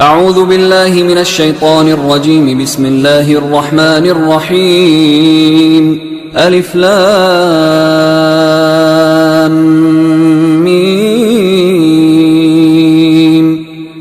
أعوذ بالله من الشيطان الرجيم. بسم الله الرحمن الرحيم. ألف لام ميم.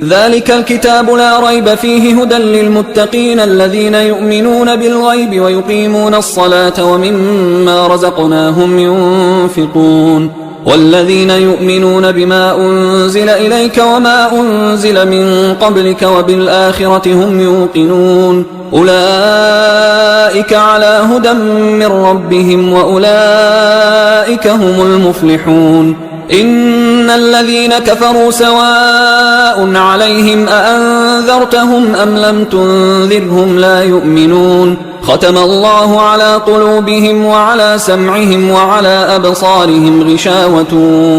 ذلك الكتاب لا ريب فيه هدى للمتقين الذين يؤمنون بالغيب ويقيمون الصلاة ومما رزقناهم ينفقون والذين يؤمنون بما أنزل إليك وما أنزل من قبلك وبالآخرة هم يوقنون أولئك على هدى من ربهم وأولئك هم المفلحون. إن الذين كفروا سواء عليهم أأنذرتهم أم لم تنذرهم لا يؤمنون. ختم الله على قلوبهم وعلى سمعهم وعلى أبصارهم غشاوة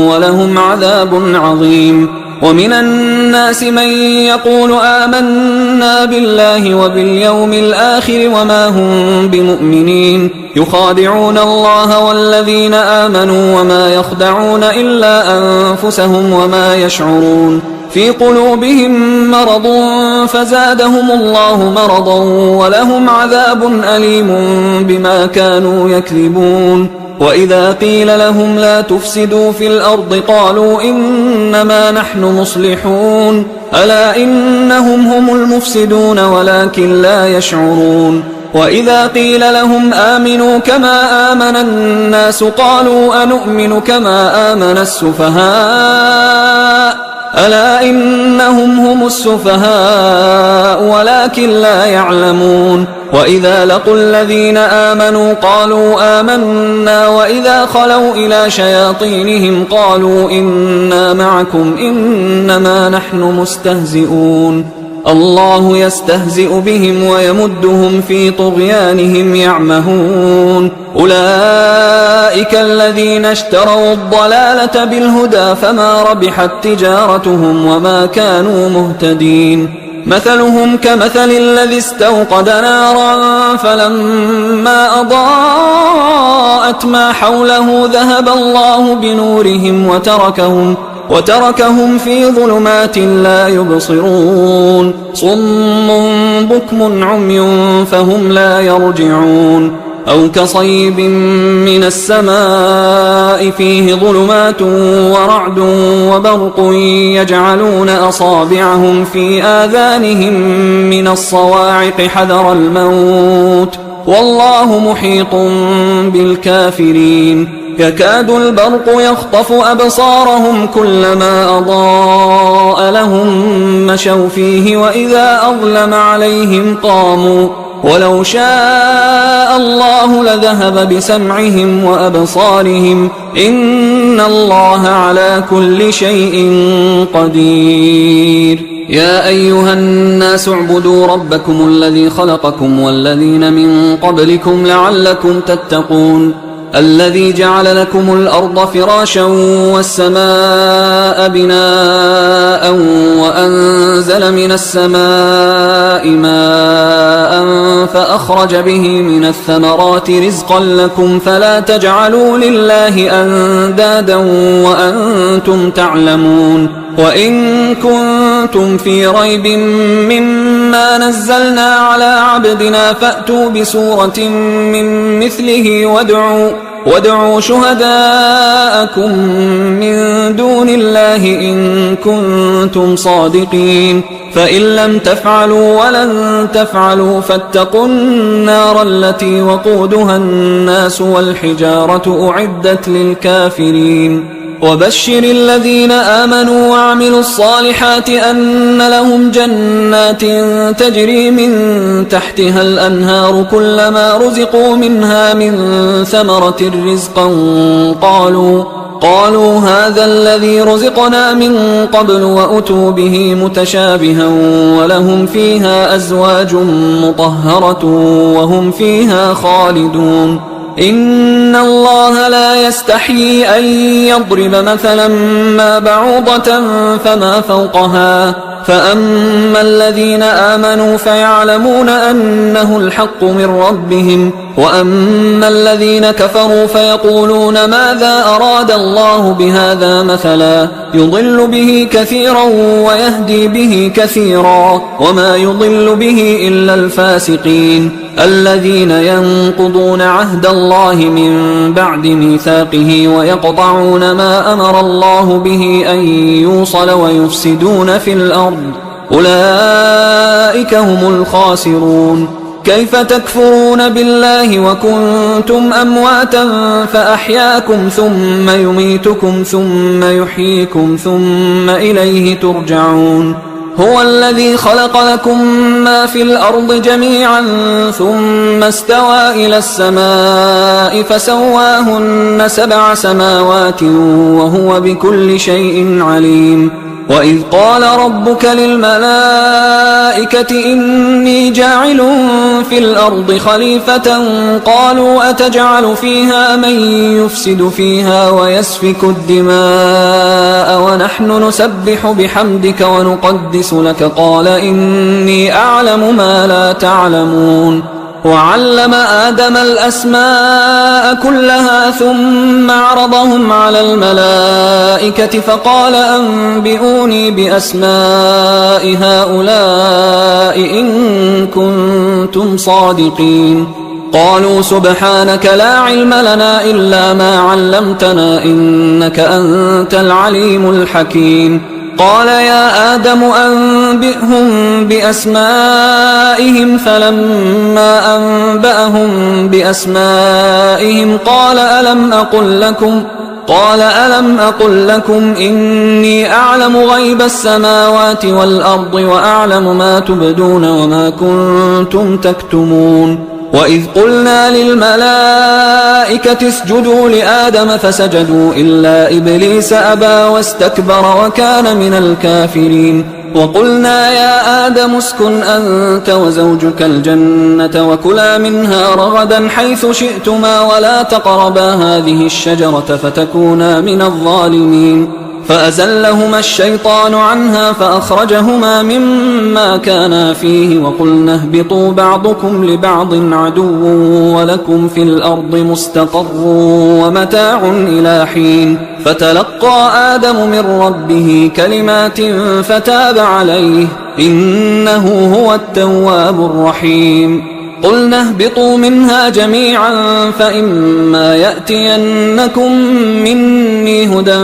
ولهم عذاب عظيم. ومن الناس من يقول آمنا بالله وباليوم الآخر وما هم بمؤمنين يخادعون الله والذين آمنوا وما يخدعون إلا أنفسهم وما يشعرون. في قلوبهم مرض فزادهم الله مرضا ولهم عذاب أليم بما كانوا يكذبون. وإذا قيل لهم لا تفسدوا في الأرض قالوا إنما نحن مصلحون ألا إنهم هم المفسدون ولكن لا يشعرون. وإذا قيل لهم آمنوا كما آمن الناس قالوا أنؤمن كما آمن السفهاء ألا إنهم هم السفهاء ولكن لا يعلمون. وإذا لقوا الذين آمنوا قالوا آمنا وإذا خلوا إلى شياطينهم قالوا إنا معكم إنما نحن مستهزئون. الله يستهزئ بهم ويمدهم في طغيانهم يعمهون. أولئك الذين اشتروا الضلالة بالهدى فما ربحت تجارتهم وما كانوا مهتدين. مثلهم كمثل الذي استوقد نارا فلما أضاءت ما حوله ذهب الله بنورهم وتركهم في ظلمات لا يبصرون. صم بكم عمي فهم لا يرجعون. أو كصيب من السماء فيه ظلمات ورعد وبرق يجعلون أصابعهم في آذانهم من الصواعق حذر الموت والله محيط بالكافرين. يكاد البرق يخطف أبصارهم كلما أضاء لهم مشوا فيه وإذا أظلم عليهم قاموا ولو شاء الله لذهب بسمعهم وأبصارهم إن الله على كل شيء قدير. يا أيها الناس اعبدوا ربكم الذي خلقكم والذين من قبلكم لعلكم تتقون. الذي جعل لكم الأرض فراشا والسماء بناء وأنزل من السماء ماء فأخرج به من الثمرات رزقا لكم فلا تجعلوا لله أندادا وأنتم تعلمون. وإن كنتم في ريب مما نزلنا على عبدنا فأتوا بسورة من مثله وادعوا شهداءكم من دون الله إن كنتم صادقين. فإن لم تفعلوا ولن تفعلوا فاتقوا النار التي وقودها الناس والحجارة أعدت للكافرين. وبشر الذين آمنوا وعملوا الصالحات أن لهم جنات تجري من تحتها الأنهار كلما رزقوا منها من ثمرة رزقا قالوا هذا الذي رزقنا من قبل وأتوا به متشابها ولهم فيها أزواج مطهرة وهم فيها خالدون. إن الله لا يستحيي أن يضرب مثلا ما بعوضة فما فوقها فأما الذين آمنوا فيعلمون أنه الحق من ربهم، وأما الذين كفروا فيقولون ماذا أراد الله بهذا مثلا يضل به كثيرا ويهدي به كثيرا وما يضل به إلا الفاسقين الذين ينقضون عهد الله من بعد ميثاقه ويقطعون ما أمر الله به أن يوصل ويفسدون في الأرض أولئك هم الخاسرون. كيف تكفرون بالله وكنتم أمواتا فأحياكم ثم يميتكم ثم يحييكم ثم إليه ترجعون. هو الذي خلق لكم ما في الأرض جميعا ثم استوى إلى السماء فسواهن 7 سماوات وهو بكل شيء عليم. وإذ قال ربك للملائكة إني جاعل في الأرض خليفة قالوا أتجعل فيها من يفسد فيها ويسفك الدماء ونحن نسبح بحمدك ونقدس لك قال إني أعلم ما لا تعلمون. وعلم آدم الأسماء كلها ثم عرضهم على الملائكة فقال أنبئوني بأسماء هؤلاء إن كنتم صادقين. قالوا سبحانك لا علم لنا إلا ما علمتنا إنك أنت العليم الحكيم. قال يا آدم أنبئهم بأسمائهم فلما أنبأهم بأسمائهم قال ألم أقل لكم إني أعلم غيب السماوات والأرض وأعلم ما تبدون وما كنتم تكتمون. وإذ قلنا للملائكة اسجدوا لآدم فسجدوا إلا إبليس أبى واستكبر وكان من الكافرين. وقلنا يا آدم اسكن أنت وزوجك الجنة وكلا منها رغدا حيث شئتما ولا تقربا هذه الشجرة فتكونا من الظالمين. فأزلهما الشيطان عنها فأخرجهما مما كانا فيه وقلنا اهبطوا بعضكم لبعض عدو ولكم في الأرض مستقر ومتاع إلى حين. فتلقى آدم من ربه كلمات فتاب عليه إنه هو التواب الرحيم. قلنا اهبطوا منها جميعا فإما يأتينكم مني هدى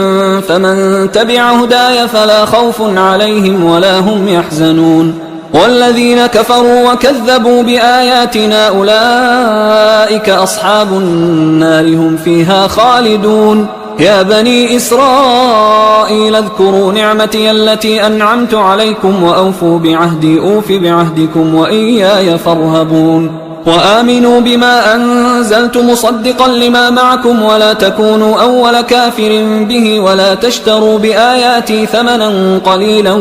فمن تبع هداي فلا خوف عليهم ولا هم يحزنون. والذين كفروا وكذبوا بآياتنا أولئك أصحاب النار هم فيها خالدون. يا بني إسرائيل اذكروا نعمتي التي أنعمت عليكم وأوفوا بعهدي أوف بعهدكم وإياي فارهبون. وآمنوا بما أنزلت مصدقا لما معكم ولا تكونوا أول كافر به ولا تشتروا بآياتي ثمنا قليلا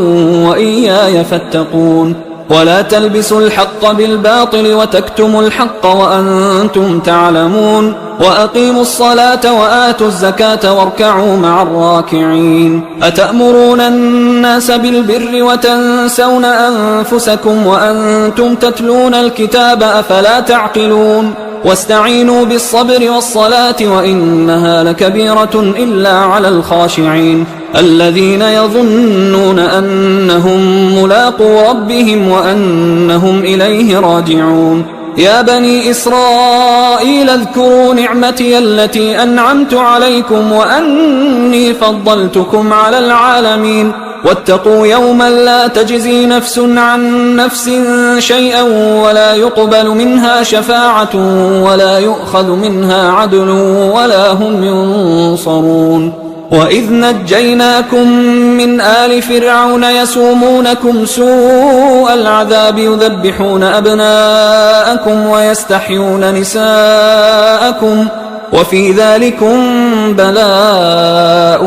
وإياي فاتقون. ولا تلبسوا الحق بالباطل وتكتموا الحق وأنتم تعلمون. وأقيموا الصلاة وآتوا الزكاة واركعوا مع الراكعين. أتأمرون الناس بالبر وتنسون أنفسكم وأنتم تتلون الكتاب أفلا تعقلون. واستعينوا بالصبر والصلاة وإنها لكبيرة إلا على الخاشعين الذين يظنون أنهم ملاقو ربهم وأنهم إليه راجعون. يا بني إسرائيل اذكروا نعمتي التي أنعمت عليكم وأني فضلتكم على العالمين. واتقوا يوما لا تجزي نفس عن نفس شيئا ولا يقبل منها شفاعة ولا يؤخذ منها عدل ولا هم ينصرون. وإذ نجيناكم من آل فرعون يسومونكم سوء العذاب يذبحون أبناءكم ويستحيون نساءكم وفي ذلكم بلاء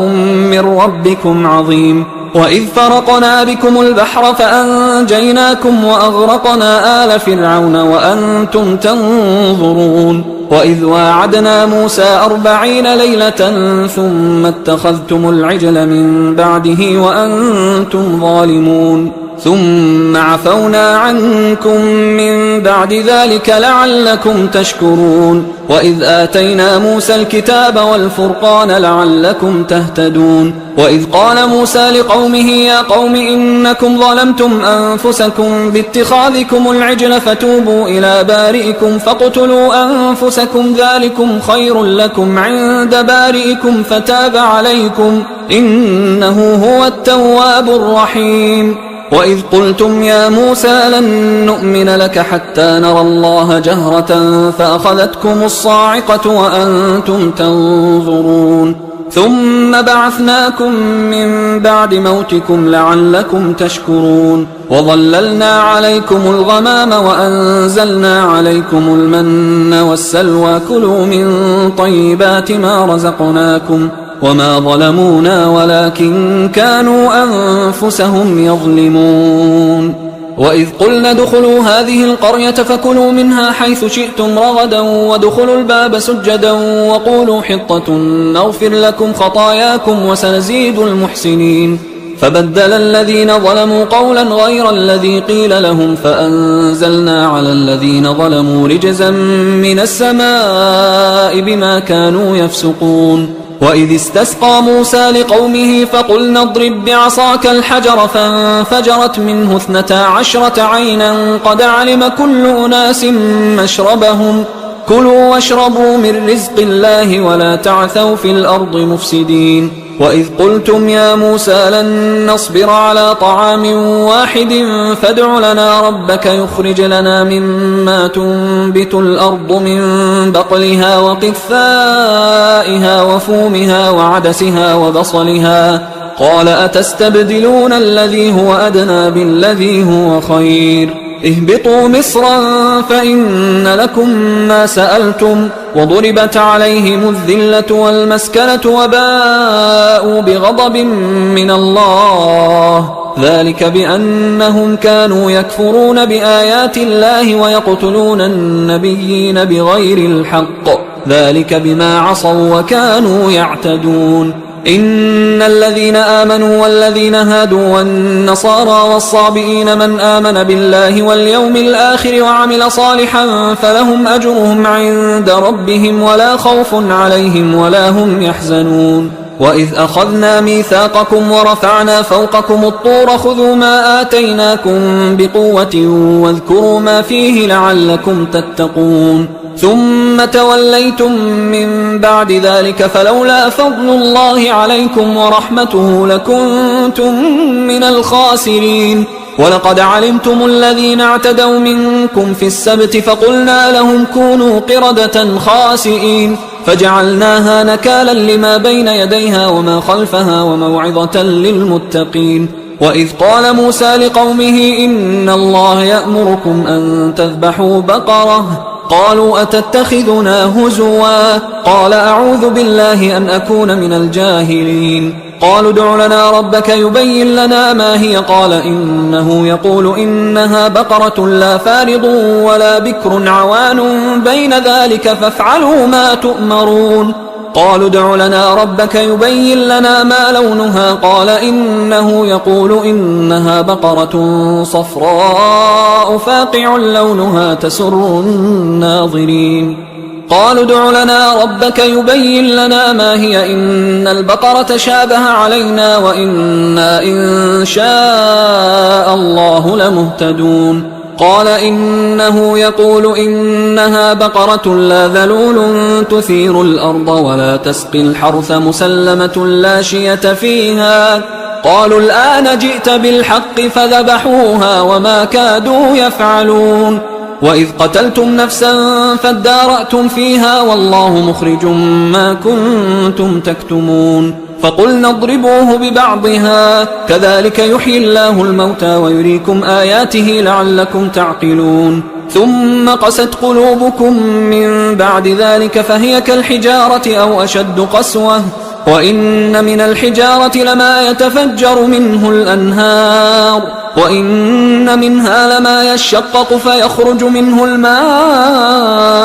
من ربكم عظيم. وإذ فرقنا بكم البحر فأنجيناكم وأغرقنا آل فرعون وأنتم تنظرون. وإذ واعدنا موسى 40 ليلة ثم اتخذتم العجل من بعده وأنتم ظالمون. ثم عفونا عنكم من بعد ذلك لعلكم تشكرون وإذ آتينا موسى الكتاب والفرقان لعلكم تهتدون وإذ قال موسى لقومه يا قوم إنكم ظلمتم أنفسكم باتخاذكم العجل فتوبوا إلى بارئكم فاقتلوا أنفسكم ذلكم خير لكم عند بارئكم فتاب عليكم إنه هو التواب الرحيم وإذ قلتم يا موسى لن نؤمن لك حتى نرى الله جهرة فأخذتكم الصاعقة وأنتم تنظرون ثم بعثناكم من بعد موتكم لعلكم تشكرون وظللنا عليكم الغمام وأنزلنا عليكم المن والسلوى كلوا من طيبات ما رزقناكم وما ظلمونا ولكن كانوا أنفسهم يظلمون وإذ قلنا ادخلوا هذه القرية فكلوا منها حيث شئتم رغدا وادخلوا الباب سجدا وقولوا حطة نغفر لكم خطاياكم وسنزيد المحسنين فبدل الذين ظلموا قولا غير الذي قيل لهم فأنزلنا على الذين ظلموا رجزا من السماء بما كانوا يفسقون وإذ استسقى موسى لقومه فقلنا اضرب بعصاك الحجر فانفجرت منه 12 عينا قد علم كل أناس مشربهم كلوا واشربوا من رزق الله ولا تعثوا في الأرض مفسدين وإذ قلتم يا موسى لن نصبر على طعام واحد فادع لنا ربك يخرج لنا مما تنبت الأرض من بقلها وقثائها وفومها وعدسها وبصلها قال أتستبدلون الذي هو أدنى بالذي هو خير اهبطوا مصرا فإن لكم ما سألتم وضربت عليهم الذلة والمسكنة وباءوا بغضب من الله ذلك بأنهم كانوا يكفرون بآيات الله ويقتلون النبيين بغير الحق ذلك بما عصوا وكانوا يعتدون إن الذين آمنوا والذين هادوا والنصارى والصابئين من آمن بالله واليوم الآخر وعمل صالحا فلهم أجرهم عند ربهم ولا خوف عليهم ولا هم يحزنون وإذ أخذنا ميثاقكم ورفعنا فوقكم الطور خذوا ما آتيناكم بقوة واذكروا ما فيه لعلكم تتقون ثم توليتم من بعد ذلك فلولا فضل الله عليكم ورحمته لكنتم من الخاسرين ولقد علمتم الذين اعتدوا منكم في السبت فقلنا لهم كونوا قردة خاسئين فجعلناها نكالا لما بين يديها وما خلفها وموعظة للمتقين وإذ قال موسى لقومه إن الله يأمركم أن تذبحوا بقرة قالوا أتتخذنا هزوا قال أعوذ بالله أن أكون من الجاهلين قالوا ادع لنا ربك يبين لنا ما هي قال إنه يقول إنها بقرة لا فارض ولا بكر عوان بين ذلك فافعلوا ما تؤمرون قالوا ادع لنا ربك يبين لنا ما لونها قال إنه يقول إنها بقرة صفراء فاقع لونها تسر الناظرين قالوا ادع لنا ربك يبين لنا ما هي إن البقرة شابه علينا وإنا إن شاء الله لمهتدون قال إنه يقول إنها بقرة لا ذلول تثير الأرض ولا تسقي الحرث مسلمة لا شية فيها قالوا الآن جئت بالحق فذبحوها وما كادوا يفعلون وإذ قتلتم نفسا فادارأتم فيها والله مخرج ما كنتم تكتمون فقلنا اضربوه ببعضها كذلك يحيي الله الموتى ويريكم آياته لعلكم تعقلون ثم قست قلوبكم من بعد ذلك فهي كالحجارة أو أشد قسوة وإن من الحجارة لما يتفجر منه الأنهار وإن منها لما يشقق فيخرج منه الماء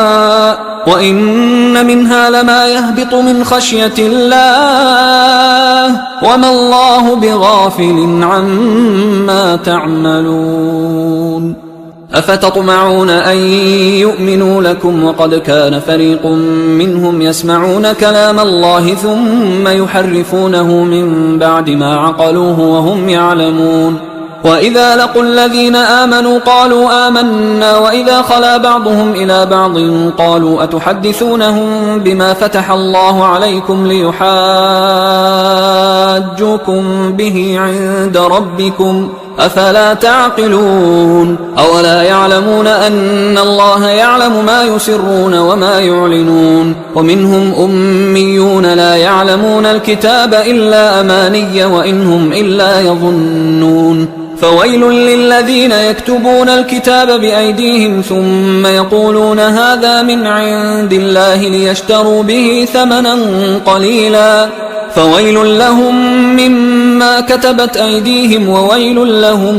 وإن منها لما يهبط من خشية الله وما الله بغافل عما تعملون أفتطمعون أن يؤمنوا لكم وقد كان فريق منهم يسمعون كلام الله ثم يحرفونه من بعد ما عقلوه وهم يعلمون وإذا لقوا الذين آمنوا قالوا آمنا وإذا خلا بعضهم إلى بعض قالوا أتحدثونهم بما فتح الله عليكم ليحاجوكم به عند ربكم أفلا تعقلون أولا يعلمون أن الله يعلم ما يسرون وما يعلنون ومنهم أميون لا يعلمون الكتاب إلا أماني وإنهم إلا يظنون فويل للذين يكتبون الكتاب بأيديهم ثم يقولون هذا من عند الله ليشتروا به ثمنا قليلا فويل لهم مما كتبت أيديهم وويل لهم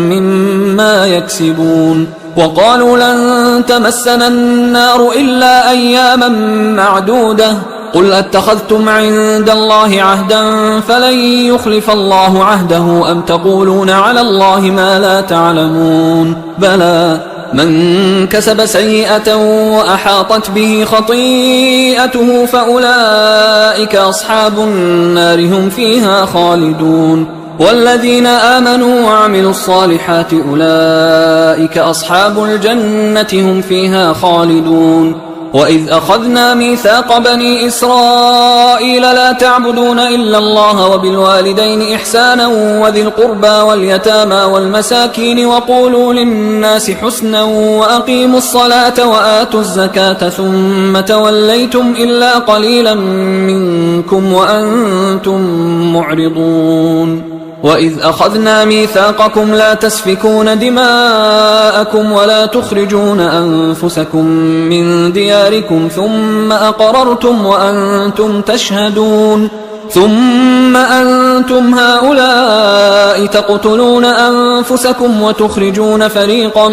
مما يكسبون وقالوا لن تمسنا النار إلا أياما معدودة قل أتخذتم عند الله عهدا فلن يخلف الله عهده أم تقولون على الله ما لا تعلمون بلى من كسب سيئة وأحاطت به خطيئته فأولئك أصحاب النار هم فيها خالدون والذين آمنوا وعملوا الصالحات أولئك أصحاب الجنة هم فيها خالدون وإذ أخذنا ميثاق بني إسرائيل لا تعبدون إلا الله وبالوالدين إحسانا وذي القربى واليتامى والمساكين وقولوا للناس حسنا وأقيموا الصلاة وآتوا الزكاة ثم توليتم إلا قليلا منكم وأنتم معرضون وإذ أخذنا ميثاقكم لا تسفكون دماءكم ولا تخرجون أنفسكم من دياركم ثم أقررتم وأنتم تشهدون ثم أنتم هؤلاء تقتلون أنفسكم وتخرجون فريقا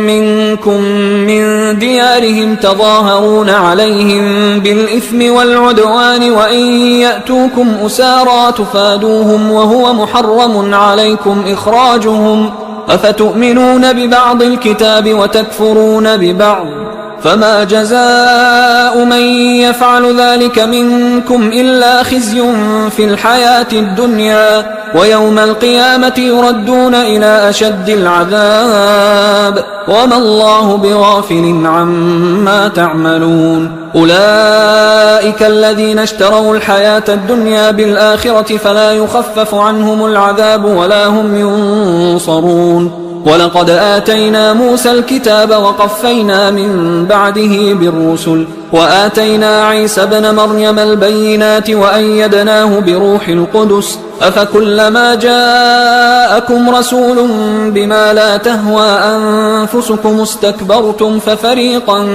منكم من ديارهم تظاهرون عليهم بالإثم والعدوان وإن يأتوكم أسارى تفادوهم وهو محرم عليكم إخراجهم أفتؤمنون ببعض الكتاب وتكفرون ببعض فما جزاء من يفعل ذلك منكم إلا خزي في الحياة الدنيا ويوم القيامة يردون إلى أشد العذاب وما الله بغافل عما تعملون أولئك الذين اشتروا الحياة الدنيا بالآخرة فلا يخفف عنهم العذاب ولا هم ينصرون ولقد آتينا موسى الكتاب وقفينا من بعده بالرسل وآتينا عيسى ابن مريم البينات وأيدناه بروح القدس أفكلما جاءكم رسول بما لا تهوى أنفسكم استكبرتم ففريقا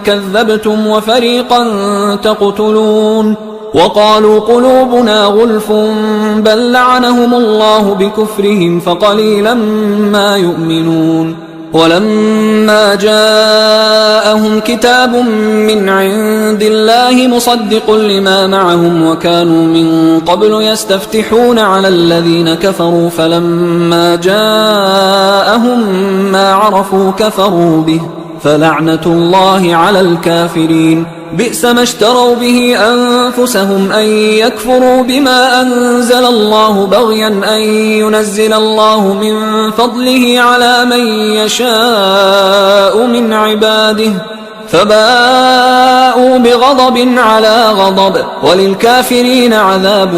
كذبتم وفريقا تقتلون وقالوا قلوبنا غلف بل لعنهم الله بكفرهم فقليلا ما يؤمنون ولما جاءهم كتاب من عند الله مصدق لما معهم وكانوا من قبل يستفتحون على الذين كفروا فلما جاءهم ما عرفوا كفروا به فلعنة الله على الكافرين بئس ما اشتروا به أنفسهم أن يكفروا بما أنزل الله بغيا أن ينزل الله من فضله على من يشاء من عباده فباءوا بغضب على غضب وللكافرين عذاب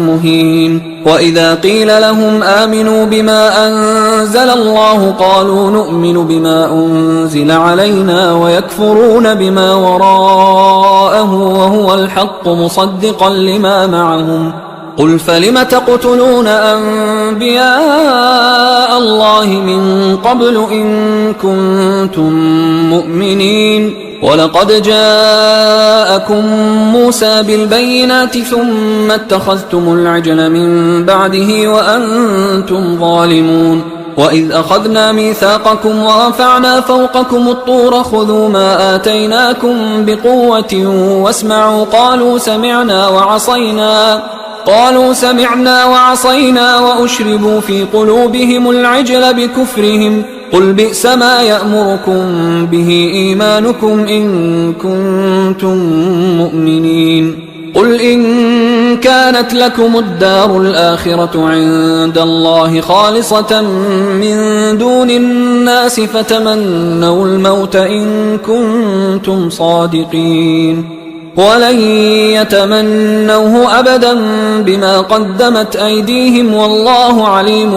مهين وإذا قيل لهم آمنوا بما أنزل الله قالوا نؤمن بما أنزل علينا ويكفرون بما وراءه وهو الحق مصدقا لما معهم قل فلم تقتلون أنبياء الله من قبل إن كنتم مؤمنين ولقد جاءكم موسى بالبينات ثم اتخذتم العجل من بعده وأنتم ظالمون وإذ أخذنا ميثاقكم ورفعنا فوقكم الطور خذوا ما آتيناكم بقوة واسمعوا قالوا سمعنا وعصينا وأشربوا في قلوبهم العجل بكفرهم قل بئس ما يأمركم به إيمانكم إن كنتم مؤمنين قل إن كانت لكم الدار الآخرة عند الله خالصة من دون الناس فتمنوا الموت إن كنتم صادقين ولن يتمنوه أبدا بما قدمت أيديهم والله عليم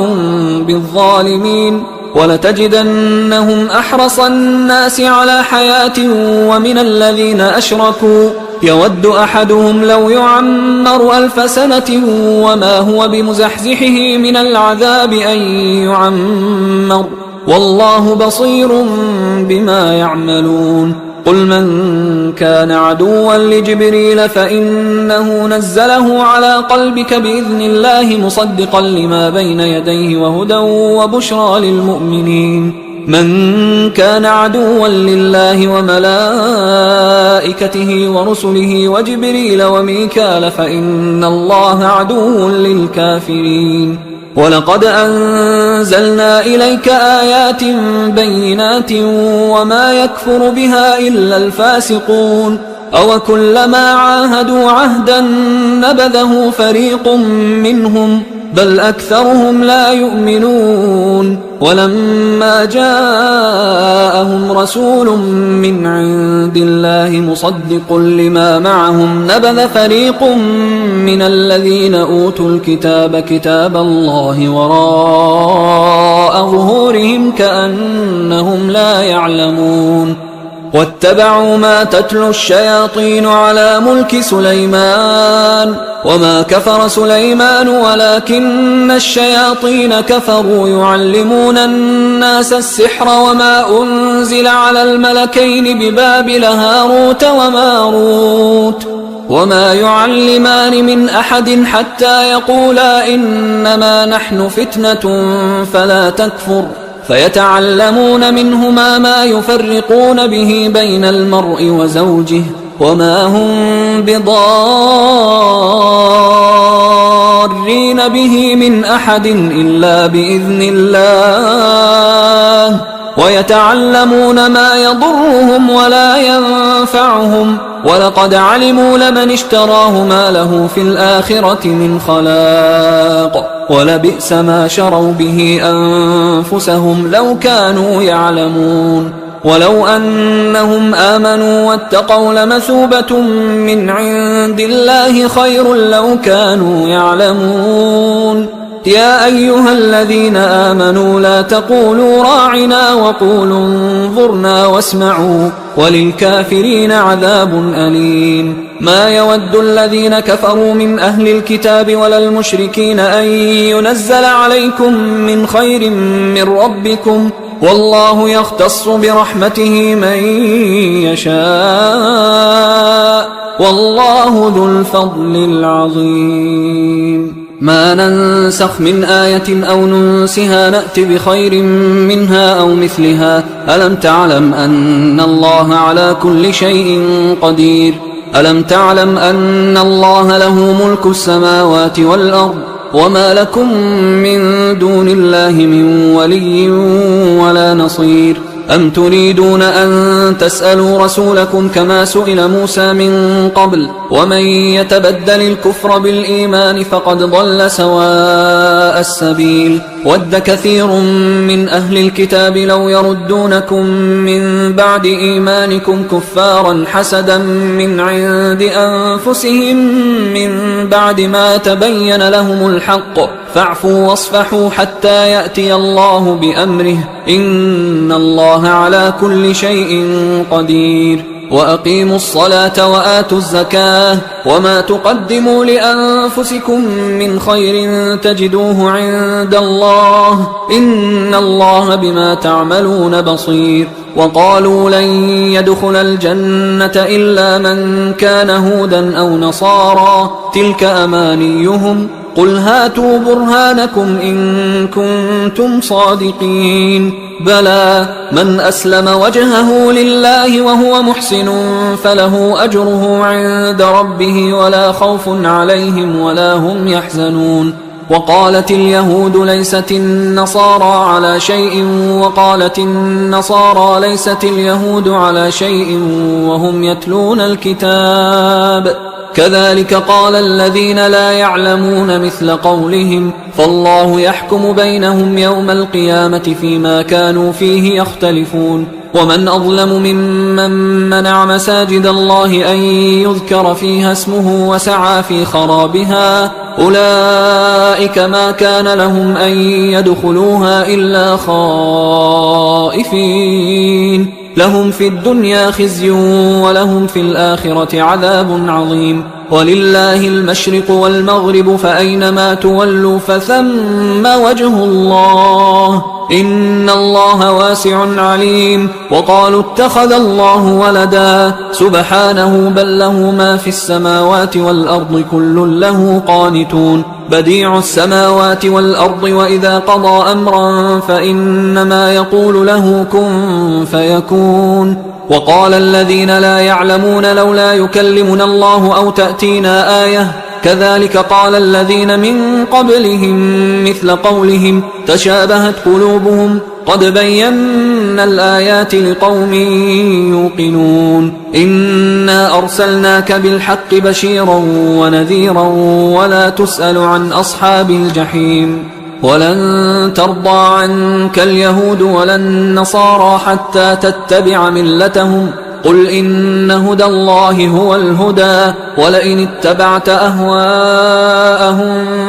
بالظالمين ولتجدنهم أحرص الناس على حياة ومن الذين أشركوا يود أحدهم لو يعمر 1000 سنة وما هو بمزحزحه من العذاب أن يعمر والله بصير بما يعملون قل من كان عدوا لجبريل فإنه نزله على قلبك بإذن الله مصدقا لما بين يديه وهدى وبشرى للمؤمنين من كان عدوا لله وملائكته ورسله وجبريل وميكال فإن الله عدو للكافرين ولقد أنزلنا إليك آيات بينات وما يكفر بها إلا الفاسقون أوكلما عاهدوا عهدا نبذه فريق منهم بل أكثرهم لا يؤمنون ولما جاءهم رسول من عند الله مصدق لما معهم نبذ فريق من الذين أوتوا الكتاب كتاب الله وراء ظهورهم كأنهم لا يعلمون واتبعوا ما تتلو الشياطين على ملك سليمان وما كفر سليمان ولكن الشياطين كفروا يعلمون الناس السحر وما أنزل على الملكين ببابل هاروت وماروت وما يعلمان من أحد حتى يقولا إنما نحن فتنة فلا تكفر فيتعلمون منهما ما يفرقون به بين المرء وزوجه وما هم بضارين به من أحد إلا بإذن الله ويتعلمون ما يضرهم ولا ينفعهم ولقد علموا لمن اشتراه ما له في الآخرة من خلاق ولبئس ما شروا به أنفسهم لو كانوا يعلمون ولو أنهم آمنوا واتقوا لمثوبة من عند الله خير لو كانوا يعلمون يا أيها الذين آمنوا لا تقولوا راعنا وقولوا انظرنا واسمعوا وللكافرين عذاب أليم ما يود الذين كفروا من أهل الكتاب ولا المشركين أن ينزل عليكم من خير من ربكم والله يختص برحمته من يشاء والله ذو الفضل العظيم ما ننسخ من آية أو ننسها نأت بخير منها أو مثلها ألم تعلم أن الله على كل شيء قدير ألم تعلم أن الله له ملك السماوات والأرض وما لكم من دون الله من ولي ولا نصير أم تريدون أن تسألوا رسولكم كما سئل موسى من قبل ومن يتبدل الكفر بالإيمان فقد ضل سواء السبيل ود كثير من أهل الكتاب لو يردونكم من بعد إيمانكم كفارا حسدا من عند أنفسهم من بعد ما تبين لهم الحق فاعفوا واصفحوا حتى يأتي الله بأمره إن الله على كل شيء قدير وأقيموا الصلاة وآتوا الزكاة وما تقدموا لأنفسكم من خير تجدوه عند الله إن الله بما تعملون بصير وقالوا لن يدخل الجنة إلا من كان هودا أو نصارى تلك أمانيهم قل هاتوا برهانكم إن كنتم صادقين بلى من أسلم وجهه لله وهو محسن فله أجره عند ربه ولا خوف عليهم ولا هم يحزنون وقالت اليهود ليست النصارى على شيء وقالت النصارى ليست اليهود على شيء وهم يتلون الكتاب كذلك قال الذين لا يعلمون مثل قولهم فالله يحكم بينهم يوم القيامة فيما كانوا فيه يختلفون ومن أظلم ممن منع مساجد الله أن يذكر فيها اسمه وسعى في خرابها أولئك ما كان لهم أن يدخلوها إلا خائفين لهم في الدنيا خزي ولهم في الآخرة عذاب عظيم ولله المشرق والمغرب فأينما تولوا فثم وجه الله إن الله واسع عليم وقالوا اتخذ الله ولدا سبحانه بل له ما في السماوات والأرض كل له قانتون بديع السماوات والأرض وإذا قضى أمرا فإنما يقول له كن فيكون وقال الذين لا يعلمون لولا يكلمنا الله أو تأتينا آية كذلك قال الذين من قبلهم مثل قولهم تشابهت قلوبهم قد بينا الآيات لقوم يوقنون إنا أرسلناك بالحق بشيرا ونذيرا ولا تسأل عن أصحاب الجحيم ولن ترضى عنك اليهود ولا النصارى حتى تتبع ملتهم قل إن هدى الله هو الهدى ولئن اتبعت أهواءهم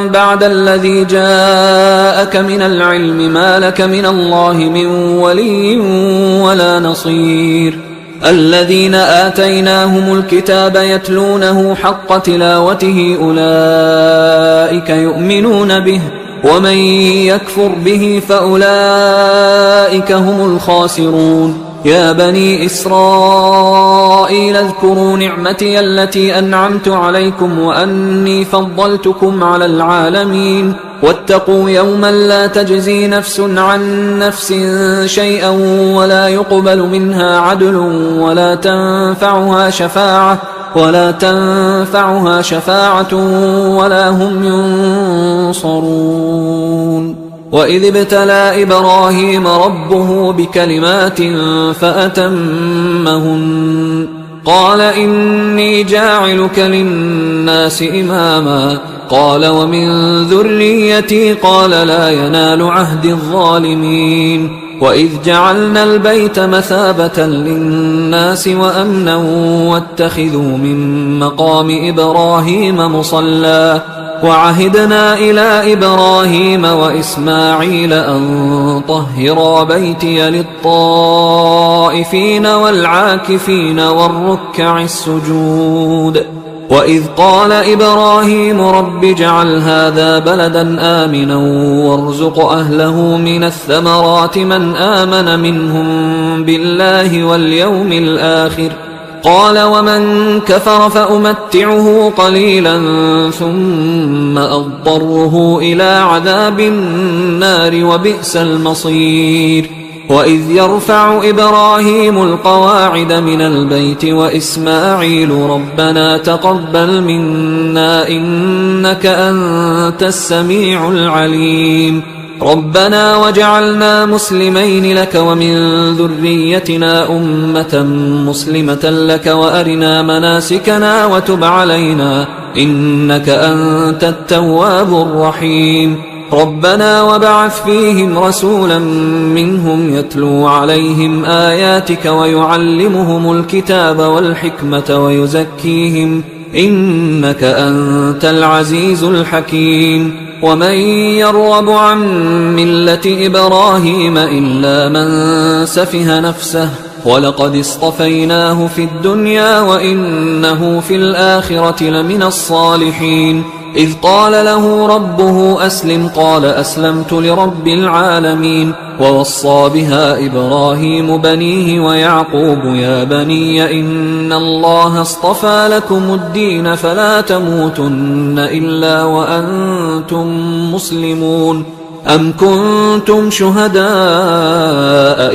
بعد الذي جاءك من العلم ما لك من الله من ولي ولا نصير الذين آتيناهم الكتاب يتلونه حق تلاوته أولئك يؤمنون به ومن يكفر به فأولئك هم الخاسرون يا بني إسرائيل اذكروا نعمتي التي أنعمت عليكم وأني فضلتكم على العالمين واتقوا يوما لا تجزي نفس عن نفس شيئا ولا يقبل منها عدل ولا تنفعها شفاعة ولا هم ينصرون وإذ ابتلى إبراهيم ربه بكلمات فأتمهن قال إني جاعلك للناس إماما قال ومن ذريتي قال لا ينال عهد الظالمين وإذ جعلنا البيت مثابة للناس وأمنا واتخذوا من مقام إبراهيم مصلى وعهدنا إلى إبراهيم وإسماعيل أن طهرا بيتي للطائفين والعاكفين والركع السجود وإذ قال إبراهيم رب اجعل هذا بلدا آمنا وارزق أهله من الثمرات من آمن منهم بالله واليوم الآخر قال ومن كفر فأمتعه قليلا ثم أضطره إلى عذاب النار وبئس المصير وإذ يرفع إبراهيم القواعد من البيت وإسماعيل ربنا تقبل منا إنك أنت السميع العليم ربنا وجعلنا مسلمين لك ومن ذريتنا أمة مسلمة لك وأرنا مناسكنا وتب علينا إنك أنت التواب الرحيم ربنا وبعث فيهم رسولا منهم يتلو عليهم آياتك ويعلمهم الكتاب والحكمة ويزكيهم إنك أنت العزيز الحكيم ومن يرغب عن ملة إبراهيم إلا من سفه نفسه ولقد اصطفيناه في الدنيا وإنه في الآخرة لمن الصالحين إذ قال له ربه أسلم قال أسلمت لرب العالمين. ووصى بها إبراهيم بنيه ويعقوب يا بني إن الله اصطفى لكم الدين فلا تموتن إلا وأنتم مسلمون. أم كنتم شهداء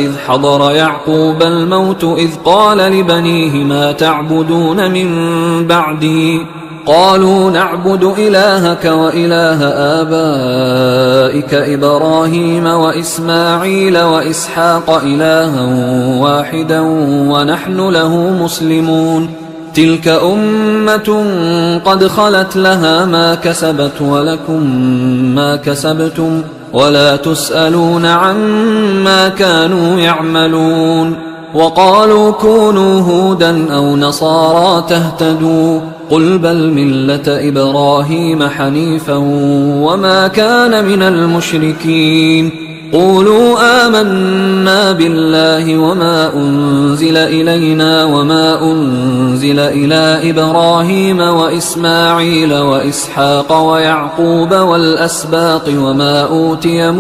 إذ حضر يعقوب الموت إذ قال لبنيه ما تعبدون من بعدي قالوا نعبد إلهك وإله آبائك إبراهيم وإسماعيل وإسحاق إلها واحدا ونحن له مسلمون. تلك أمة قد خلت لها ما كسبت ولكم ما كسبتم ولا تسألون عما كانوا يعملون. وقالوا كونوا هودا أو نصارى تهتدوا قل بل ملة إبراهيم حنيفا وما كان من المشركين. قولوا آمنا بالله وما أنزل إلينا وما أنزل إلى إبراهيم وإسماعيل وإسحاق ويعقوب والأسباط وما أوتي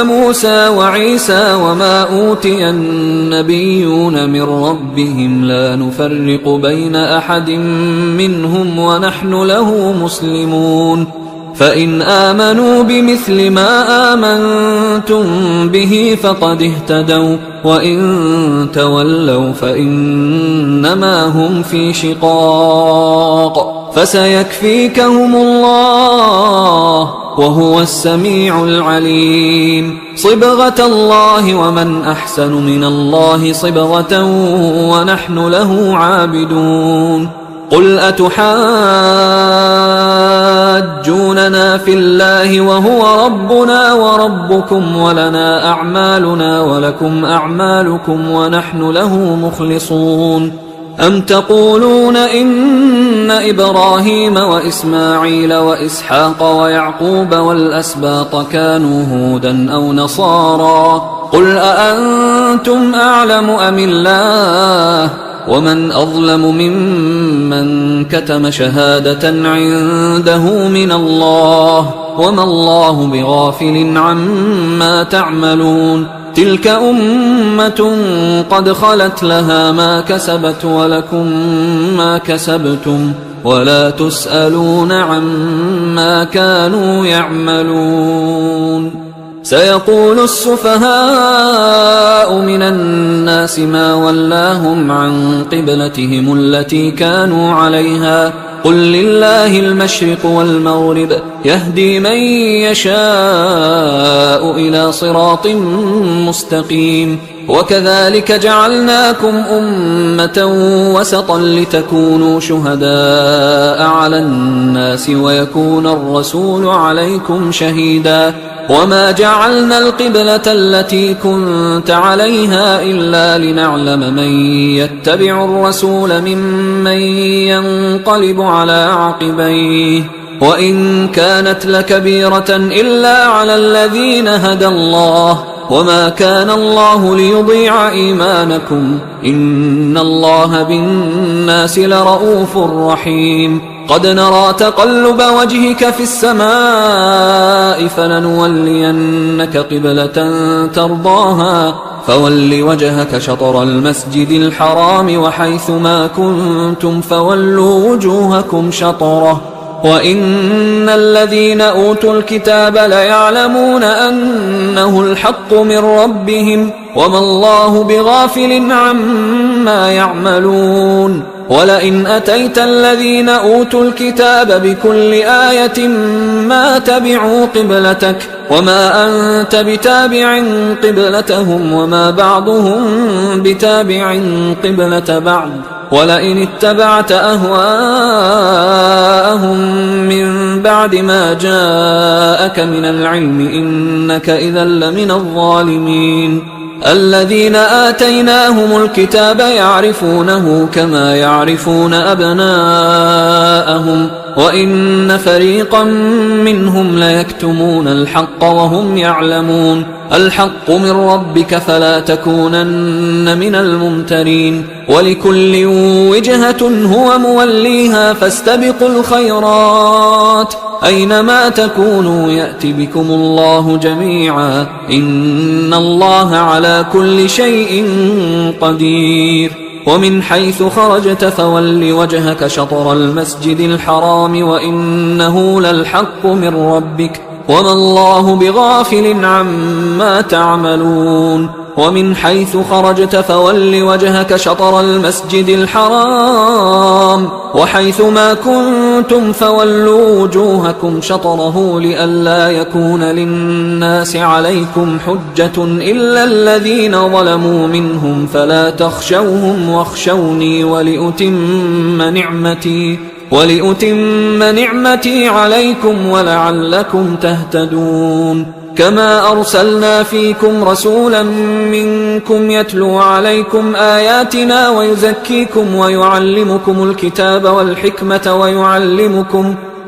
موسى وعيسى وما أوتي النبيون من ربهم لا نفرق بين أحد منهم ونحن له مسلمون. فإن آمنوا بمثل ما آمنتم به فقد اهتدوا وإن تولوا فإنما هم في شقاق فسيكفيكهم الله وهو السميع العليم. صبغة الله ومن أحسن من الله صبغة ونحن له عابدون. قل أتحاجوننا في الله وهو ربنا وربكم ولنا أعمالنا ولكم أعمالكم ونحن له مخلصون. أم تقولون إن إبراهيم وإسماعيل وإسحاق ويعقوب والأسباط كانوا هودا أو نصارى قل أأنتم أعلم أم الله ومن أظلم ممن كتم شهادة عنده من الله وما الله بغافل عما تعملون. تلك أمة قد خلت لها ما كسبت ولكم ما كسبتم ولا تسألون عما كانوا يعملون. سيقول السفهاء من الناس ما ولاهم عن قبلتهم التي كانوا عليها قل لله المشرق والمغرب يهدي من يشاء إلى صراط مستقيم. وكذلك جعلناكم أمة وسطا لتكونوا شهداء على الناس ويكون الرسول عليكم شهيدا. وما جعلنا القبلة التي كنت عليها إلا لنعلم من يتبع الرسول ممن ينقلب على عقبيه وإن كانت لكبيرة إلا على الذين هدى الله وما كان الله ليضيع إيمانكم إن الله بالناس لرؤوف رحيم. قد نرى تقلب وجهك في السماء فلنولينك قبلة ترضاها فول وجهك شطر المسجد الحرام وحيث ما كنتم فولوا وجوهكم شطره وإن الذين أوتوا الكتاب ليعلمون أنه الحق من ربهم وما الله بغافل عما يعملون. ولئن أتيت الذين أوتوا الكتاب بكل آية ما تبعوا قبلتك وما أنت بتابع قبلتهم وما بعضهم بتابع قبلة بعض ولئن اتبعت أهواءهم من بعد ما جاءك من العلم إنك إذا لمن الظالمين. الذين آتيناهم الكتاب يعرفونه كما يعرفون أبناءهم وإن فريقا منهم ليكتمون الحق وهم يعلمون. الحق من ربك فلا تكونن من الممترين. ولكل وجهة هو موليها فاستبقوا الخيرات أينما تكونوا يأت بكم الله جميعا إن الله على كل شيء قدير. ومن حيث خرجت فول وجهك شطر المسجد الحرام وإنه للحق من ربك وما الله بغافل عما تعملون. ومن حيث خرجت فول وجهك شطر المسجد الحرام وحيث ما كنتم فولوا وجوهكم شطره لئلا يكون للناس عليكم حجة إلا الذين ظلموا منهم فلا تخشوهم واخشوني ولأتم نعمتي عليكم ولعلكم تهتدون. كما أرسلنا فيكم رسولا منكم يتلو عليكم آياتنا ويزكيكم ويعلمكم الكتاب والحكمة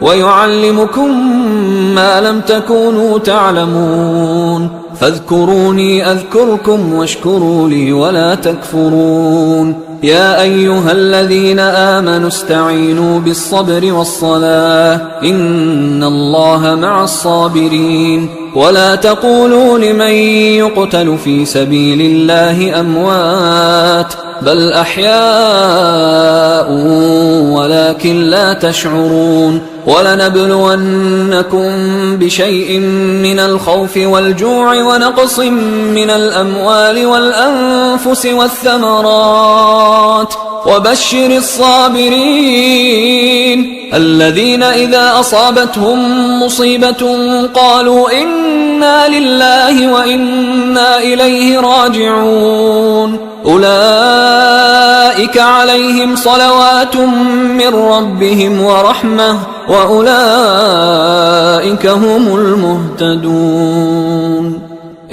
ويعلمكم ما لم تكونوا تعلمون. فاذكروني أذكركم واشكروا لي ولا تكفرون. يا أيها الذين آمنوا استعينوا بالصبر والصلاة إن الله مع الصابرين. ولا تقولوا لمن يقتل في سبيل الله أموات بل أحياء ولكن لا تشعرون. ولنبلونكم بشيء من الخوف والجوع ونقص من الأموال والأنفس والثمرات وبشر الصابرين الذين إذا أصابتهم مصيبة قالوا إنا لله وإنا إليه راجعون. أولئك عليهم صلوات من ربهم ورحمة وأولئك هم المهتدون.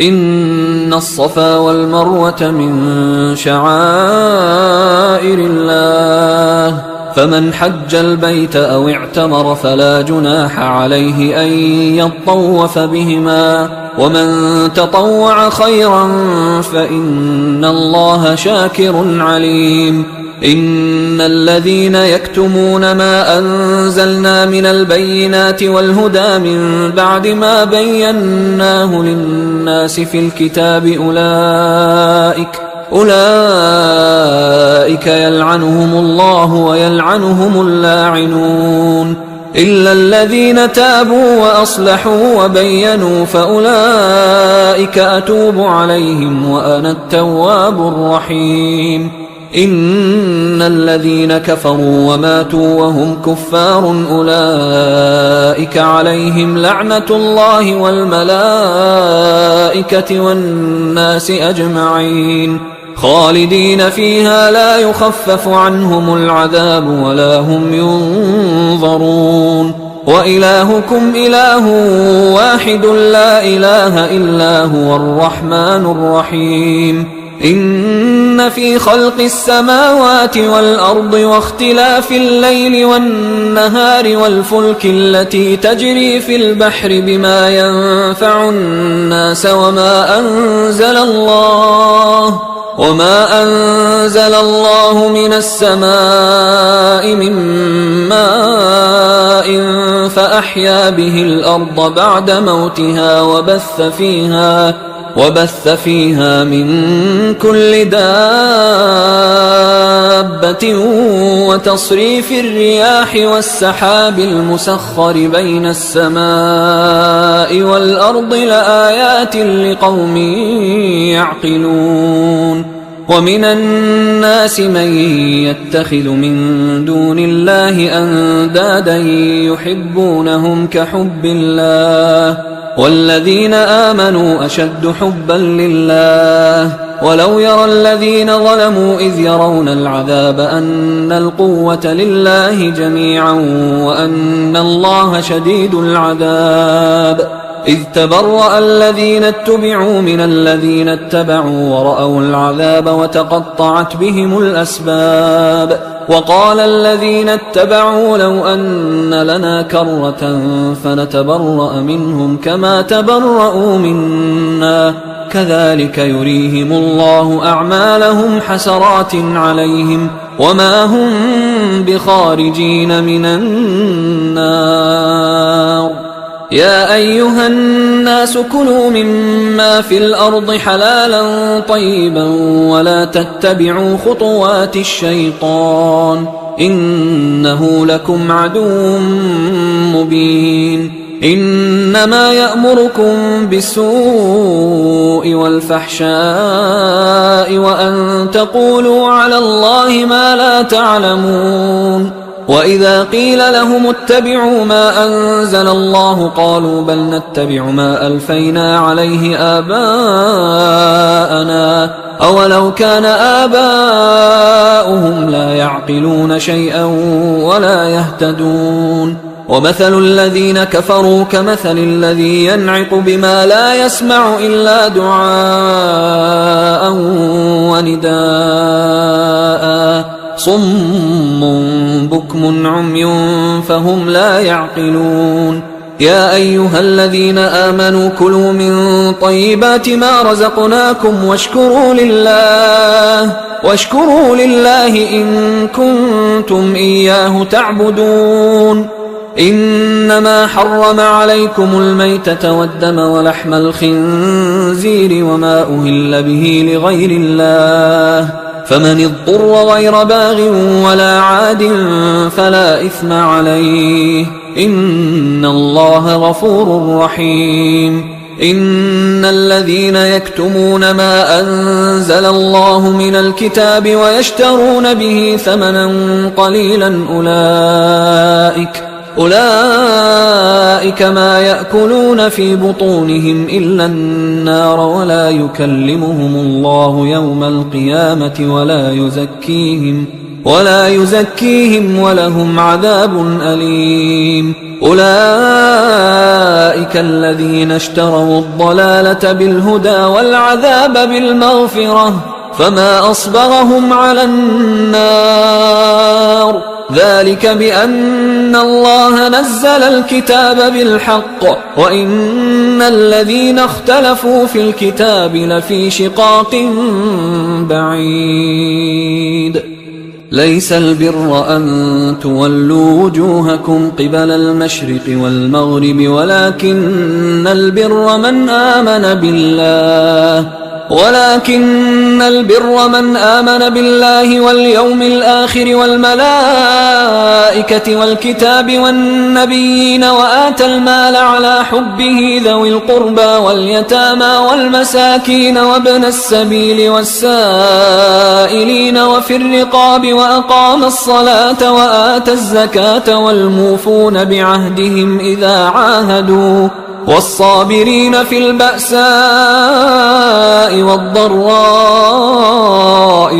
إن الصفا والمروة من شعائر الله فمن حج البيت أو اعتمر فلا جناح عليه أن يطوف بهما ومن تطوع خيرا فإن الله شاكر عليم. إن الذين يكتمون ما أنزلنا من البينات والهدى من بعد ما بيناه للناس في الكتاب أولئك يلعنهم الله ويلعنهم اللاعنون إلا الذين تابوا وأصلحوا وبينوا فأولئك أتوب عليهم وأنا التواب الرحيم. إن الذين كفروا وماتوا وهم كفار أولئك عليهم لعنة الله والملائكة والناس أجمعين خالدين فيها لا يخفف عنهم العذاب ولا هم ينظرون. وإلهكم إله واحد لا إله إلا هو الرحمن الرحيم. إن في خلق السماوات والأرض واختلاف الليل والنهار والفلك التي تجري في البحر بما ينفع الناس وما أنزل الله من السماء من ماء فأحيا به الأرض بعد موتها وبث فيها من كل دابة وتصريف الرياح والسحاب المسخر بين السماء والأرض لآيات لقوم يعقلون. ومن الناس من يتخذ من دون الله أندادا يحبونهم كحب الله والذين آمنوا أشد حبا لله. ولو يرى الذين ظلموا إذ يرون العذاب أن القوة لله جميعا وأن الله شديد العذاب إذ تبرأ الذين اتبعوا من الذين اتبعوا ورأوا العذاب وتقطعت بهم الأسباب. وقال الذين اتبعوا لو أن لنا كرة فنتبرأ منهم كما تبرأوا منا كذلك يريهم الله أعمالهم حسرات عليهم وما هم بخارجين من النار. يا أيها الناس كلوا مما في الأرض حلالا طيبا ولا تتبعوا خطوات الشيطان إنه لكم عدو مبين. إنما يأمركم بالسوء والفحشاء وأن تقولوا على الله ما لا تعلمون. وإذا قيل لهم اتبعوا ما أنزل الله قالوا بل نتبع ما ألفينا عليه آباءنا أولو كان آباؤهم لا يعقلون شيئا ولا يهتدون. ومثل الذين كفروا كمثل الذي ينعق بما لا يسمع إلا دعاء ونداء صم بكم عمي فهم لا يعقلون. يا أيها الذين آمنوا كلوا من طيبات ما رزقناكم واشكروا لله إن كنتم إياه تعبدون. إنما حرم عليكم الميتة والدم ولحم الخنزير وما أهل به لغير الله فمن اضطر غير باغ ولا عاد فلا إثم عليه إن الله غفور رحيم. إن الذين يكتمون ما أنزل الله من الكتاب ويشترون به ثمنا قليلا أولئك ما يأكلون في بطونهم إلا النار ولا يكلمهم الله يوم القيامة ولا يزكيهم ولهم عذاب أليم. أولئك الذين اشتروا الضلالة بالهدى والعذاب بالمغفرة فما أصبرهم على النار ذلك بأن الله نزل الكتاب بالحق وإن الذين اختلفوا في الكتاب لفي شقاق بعيد. ليس البر أن تولوا وجوهكم قبل المشرق والمغرب ولكن البر من آمن بالله واليوم الآخر والملائكة والكتاب والنبيين وآتى المال على حبه ذوي القربى واليتامى والمساكين وابن السبيل والسائلين وفي الرقاب وأقام الصلاة وآتى الزكاة والموفون بعهدهم إذا عاهدوا والصابرين في البأساء والضراء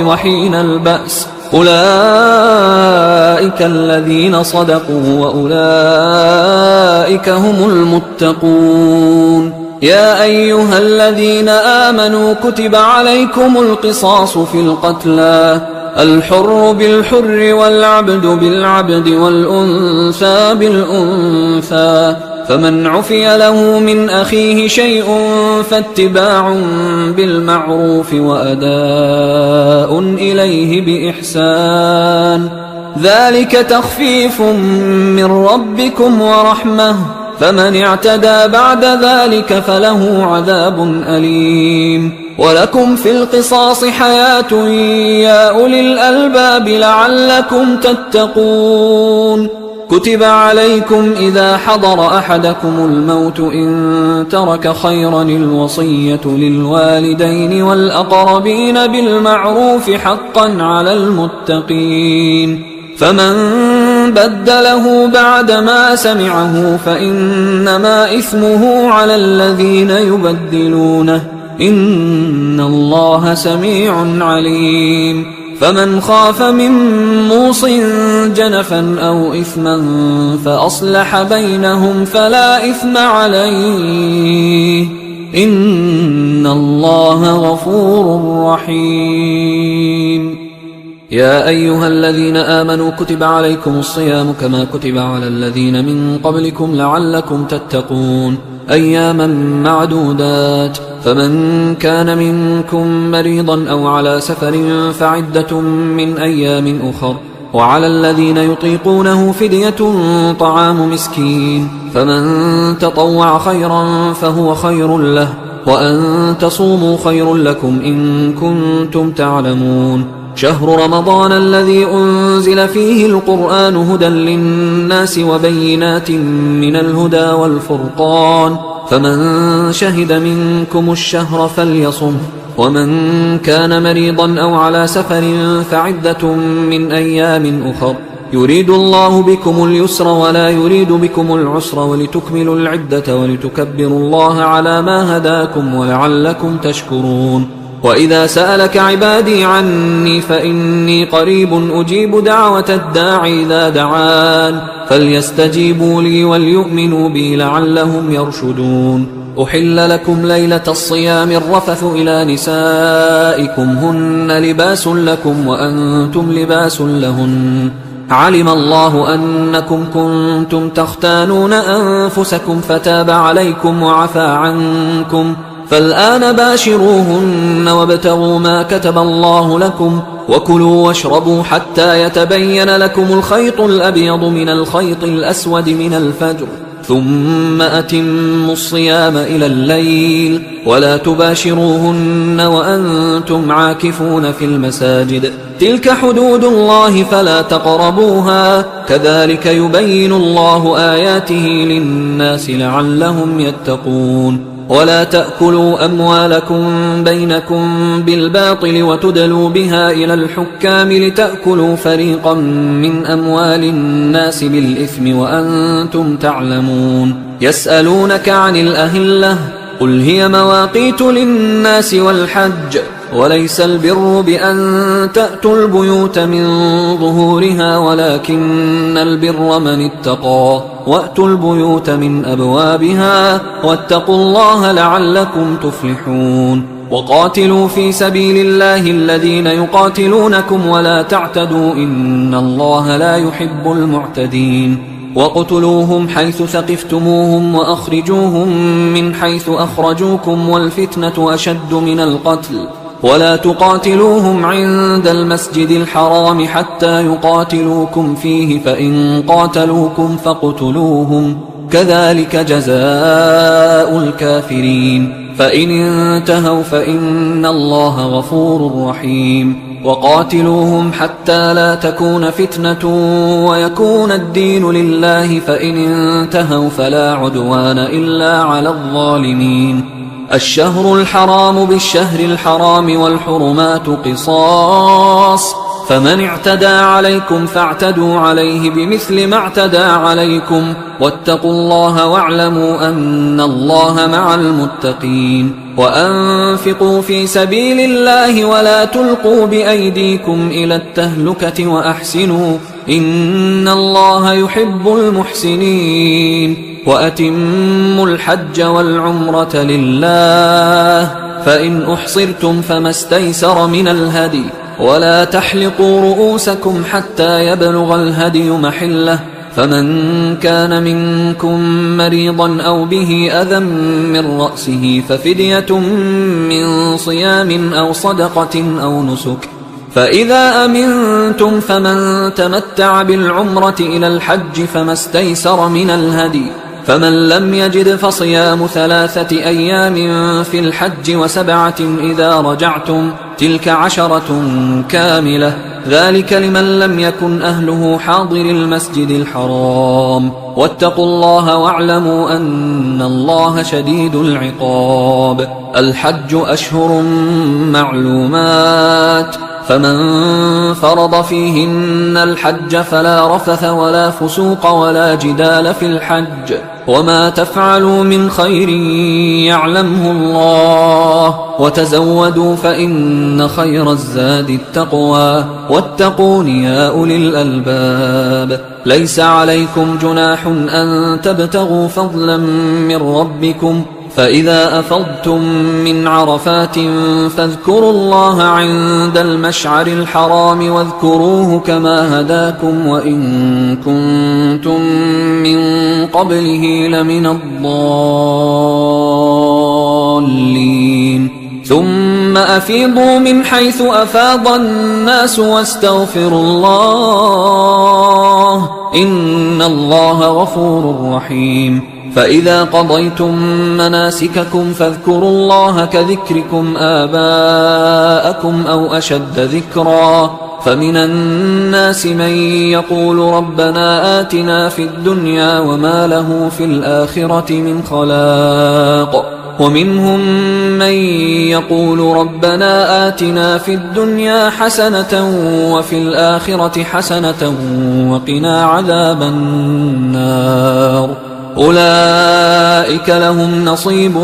وحين البأس أولئك الذين صدقوا وأولئك هم المتقون. يا أيها الذين آمنوا كتب عليكم القصاص في القتلى الحر بالحر والعبد بالعبد والأنثى بالأنثى فمن عفي له من أخيه شيء فاتباع بالمعروف وأداء إليه بإحسان ذلك تخفيف من ربكم ورحمة فمن اعتدى بعد ذلك فله عذاب أليم. ولكم في القصاص حياة يا أولي الألباب لعلكم تتقون. كتب عليكم إذا حضر أحدكم الموت إن ترك خيرا الوصية للوالدين والأقربين بالمعروف حقا على المتقين فمن بدله بعدما سمعه فإنما إثمه على الذين يبدلونه إن الله سميع عليم. فمن خاف من موص جنفا أو إثما فأصلح بينهم فلا إثم عليه إن الله غفور رحيم. يا أيها الذين آمنوا كتب عليكم الصيام كما كتب على الذين من قبلكم لعلكم تتقون أياما معدودات فمن كان منكم مريضا أو على سفر فعدة من أيام أخر وعلى الذين يطيقونه فدية طعام مسكين فمن تطوع خيرا فهو خير له وأن تصوموا خير لكم إن كنتم تعلمون شهر رمضان الذي أنزل فيه القرآن هدى للناس وبينات من الهدى والفرقان فمن شهد منكم الشهر فليصم ومن كان مريضا أو على سفر فعدة من أيام أخر يريد الله بكم اليسر ولا يريد بكم العسر ولتكملوا العدة ولتكبروا الله على ما هداكم ولعلكم تشكرون وإذا سألك عبادي عني فإني قريب أجيب دعوة الداعي إذا دعان فليستجيبوا لي وليؤمنوا بي لعلهم يرشدون أحل لكم ليلة الصيام الرفث إلى نسائكم هن لباس لكم وأنتم لباس لهن علم الله أنكم كنتم تختانون أنفسكم فتاب عليكم وعفى عنكم فالآن باشروهن وابتغوا ما كتب الله لكم وكلوا واشربوا حتى يتبين لكم الخيط الأبيض من الخيط الأسود من الفجر ثم أتموا الصيام إلى الليل ولا تباشروهن وأنتم عاكفون في المساجد تلك حدود الله فلا تقربوها كذلك يبين الله آياته للناس لعلهم يتقون ولا تأكلوا أموالكم بينكم بالباطل وتدلوا بها إلى الحكام لتأكلوا فريقا من أموال الناس بالإثم وأنتم تعلمون يسألونك عن الأهلة قل هي مواقيت للناس والحج وليس البر بأن تأتوا البيوت من ظهورها ولكن البر من اتقى وأتوا البيوت من أبوابها واتقوا الله لعلكم تفلحون وقاتلوا في سبيل الله الذين يقاتلونكم ولا تعتدوا إن الله لا يحب المعتدين وقتلوهم حيث ثقفتموهم وأخرجوهم من حيث أخرجوكم والفتنة أشد من القتل ولا تقاتلوهم عند المسجد الحرام حتى يقاتلوكم فيه فإن قاتلوكم فاقتلوهم كذلك جزاء الكافرين فإن انتهوا فإن الله غفور رحيم وقاتلوهم حتى لا تكون فتنة ويكون الدين لله فإن انتهوا فلا عدوان إلا على الظالمين الشهر الحرام بالشهر الحرام والحرمات قصاص فمن اعتدى عليكم فاعتدوا عليه بمثل ما اعتدى عليكم واتقوا الله واعلموا أن الله مع المتقين وأنفقوا في سبيل الله ولا تلقوا بأيديكم إلى التهلكة وأحسنوا إن الله يحب المحسنين وأتموا الحج والعمرة لله فإن أحصرتم فما استيسر من الهدي ولا تحلقوا رؤوسكم حتى يبلغ الهدي محله فمن كان منكم مريضا أو به أذى من رأسه ففدية من صيام أو صدقة أو نسك فإذا أمنتم فمن تمتع بالعمرة إلى الحج فما استيسر من الهدي فمن لم يجد فصيام 3 أيام في الحج و7 إذا رجعتم تلك 10 كاملة ذلك لمن لم يكن أهله حاضر المسجد الحرام واتقوا الله واعلموا أن الله شديد العقاب الحج أشهر معلومات فمن فرض فيهن الحج فلا رفث ولا فسوق ولا جدال في الحج وما تفعلوا من خير يعلمه الله وتزودوا فإن خير الزاد التقوى واتقون يا أولي الألباب ليس عليكم جناح أن تبتغوا فضلا من ربكم فإذا أفضتم من عرفات فاذكروا الله عند المشعر الحرام واذكروه كما هداكم وإن كنتم من قبله لمن الضالين ثم أفيضوا من حيث أفاض الناس واستغفروا الله إن الله غفور رحيم فإذا قضيتم مناسككم فاذكروا الله كذكركم آباءكم أو أشد ذكرا فمن الناس من يقول ربنا آتنا في الدنيا وما له في الآخرة من خلاق ومنهم من يقول ربنا آتنا في الدنيا حسنة وفي الآخرة حسنة وقنا عذاب النار أولئك لهم نصيب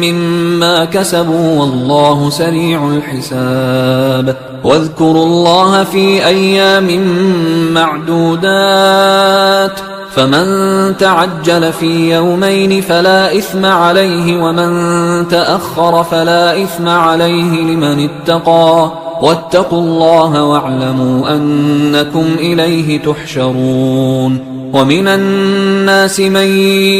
مما كسبوا والله سريع الحساب واذكروا الله في أيام معدودات فمن تعجل في يومين فلا إثم عليه ومن تأخر فلا إثم عليه لمن اتقى واتقوا الله واعلموا أنكم إليه تحشرون ومن الناس من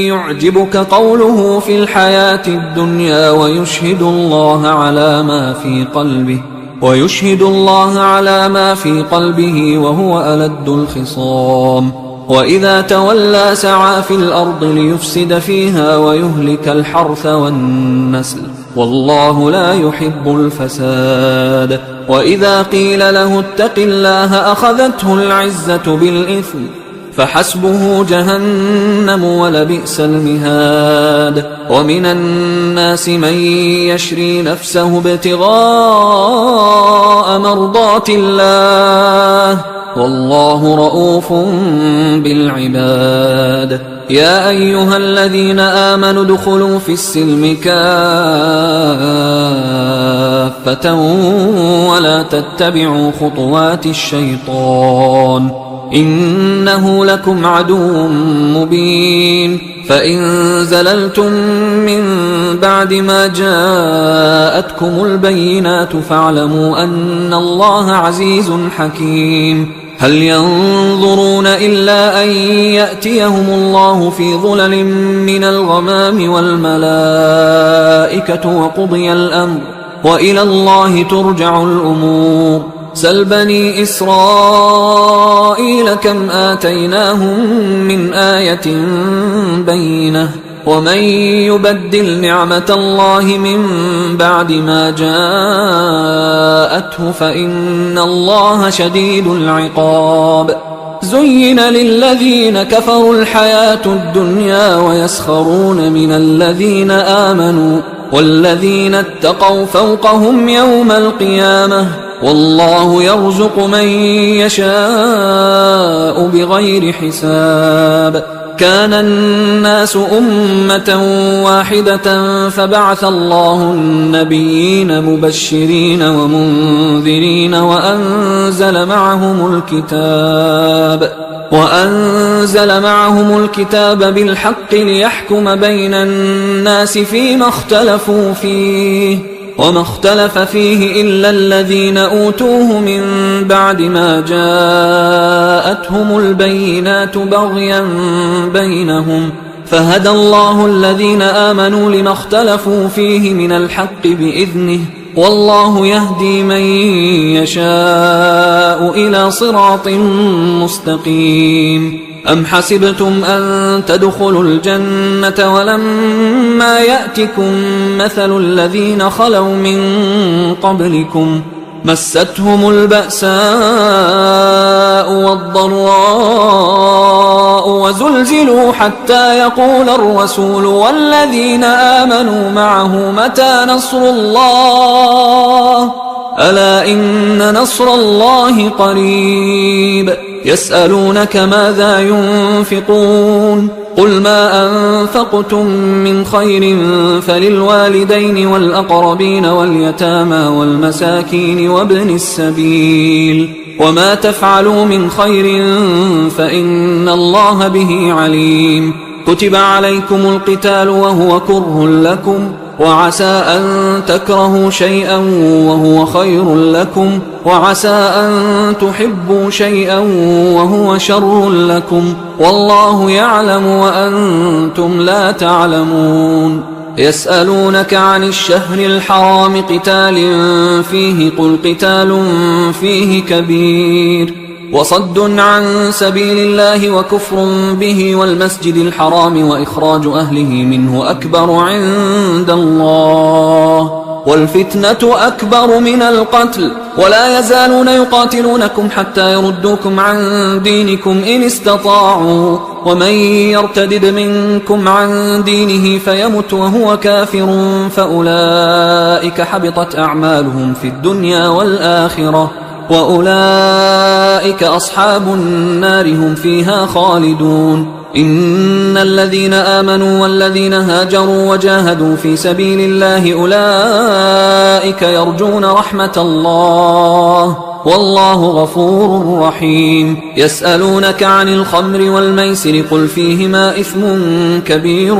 يعجبك قوله في الحياة الدنيا ويشهد الله على ما في قلبه وهو ألد الخصام وإذا تولى سعى في الأرض ليفسد فيها ويهلك الحرث والنسل والله لا يحب الفساد وإذا قيل له اتق الله أخذته العزة بالإثم فحسبه جهنم ولبئس المهاد ومن الناس من يشري نفسه ابتغاء مرضات الله والله رؤوف بالعباد يا أيها الذين آمنوا ادخلوا في السلم كافة ولا تتبعوا خطوات الشيطان إنه لكم عدو مبين فإن زللتم من بعد ما جاءتكم البينات فاعلموا أن الله عزيز حكيم هل ينظرون إلا أن يأتيهم الله في ظلل من الغمام والملائكة وقضي الأمر وإلى الله ترجع الأمور سل بني إسرائيل كم آتيناهم من آية بينة ومن يبدل نعمة الله من بعد ما جاءته فإن الله شديد العقاب زين للذين كفروا الحياة الدنيا ويسخرون من الذين آمنوا والذين اتقوا فوقهم يوم القيامة والله يرزق من يشاء بغير حساب كان الناس أمة واحدة فبعث الله النبيين مبشرين ومنذرين وأنزل معهم الكتاب بالحق ليحكم بين الناس فيما اختلفوا فيه وما اختلف فيه إلا الذين أوتوه من بعد ما جاءتهم البينات بغيا بينهم فهدى الله الذين آمنوا لما اختلفوا فيه من الحق بإذنه والله يهدي من يشاء إلى صراط مستقيم أم حسبتم أن تدخلوا الجنة ولما يأتكم مثل الذين خلوا من قبلكم مستهم البأساء والضراء وزلزلوا حتى يقول الرسول والذين آمنوا معه متى نصر الله ألا إن نصر الله قريب يسألونك ماذا ينفقون قل ما أنفقتم من خير فللوالدين والأقربين واليتامى والمساكين وابن السبيل وما تفعلوا من خير فإن الله به عليم كتب عليكم القتال وهو كره لكم وعسى أن تكرهوا شيئا وهو خير لكم وعسى أن تحبوا شيئا وهو شر لكم والله يعلم وأنتم لا تعلمون يسألونك عن الشهر الحرام قتال فيه قل قتال فيه كبير وصد عن سبيل الله وكفر به والمسجد الحرام وإخراج أهله منه أكبر عند الله والفتنة أكبر من القتل ولا يزالون يقاتلونكم حتى يردوكم عن دينكم إن استطاعوا ومن يرتدد منكم عن دينه فيمت وهو كافر فأولئك حبطت أعمالهم في الدنيا والآخرة وأولئك أصحاب النار هم فيها خالدون إن الذين آمنوا والذين هاجروا وجاهدوا في سبيل الله أولئك يرجون رحمة الله والله غفور رحيم يسألونك عن الخمر والميسر قل فيهما إثم كبير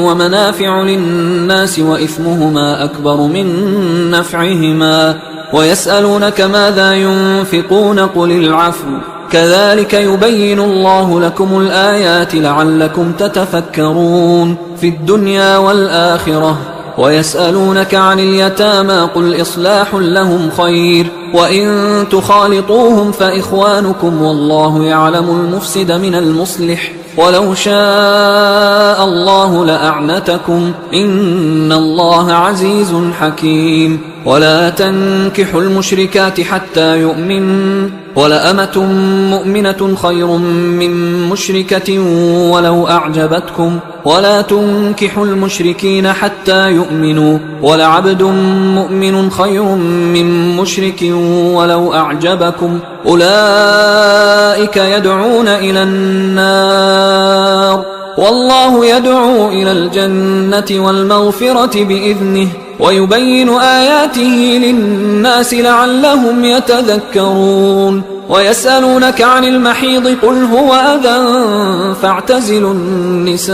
ومنافع للناس وإثمهما أكبر من نفعهما ويسألونك ماذا ينفقون قل العفو كذلك يبين الله لكم الآيات لعلكم تتفكرون في الدنيا والآخرة ويسألونك عن اليتامى قل إصلاح لهم خير وإن تخالطوهم فإخوانكم والله يعلم المفسد من المصلح ولو شاء الله لأعنتكم إن الله عزيز حكيم ولا تنكحوا المشركات حتى يؤمن ولأمة مؤمنة خير من مشركة ولو أعجبتكم ولا تنكحوا المشركين حتى يؤمنوا ولعبد مؤمن خير من مشرك ولو أعجبكم أولئك يدعون إلى النار والله يدعو إلى الجنة والمغفرة بإذنه ويبين آياته للناس لعلهم يتذكرون ويسألونك عن المحيض قل هو أذى فاعتزلوا النساء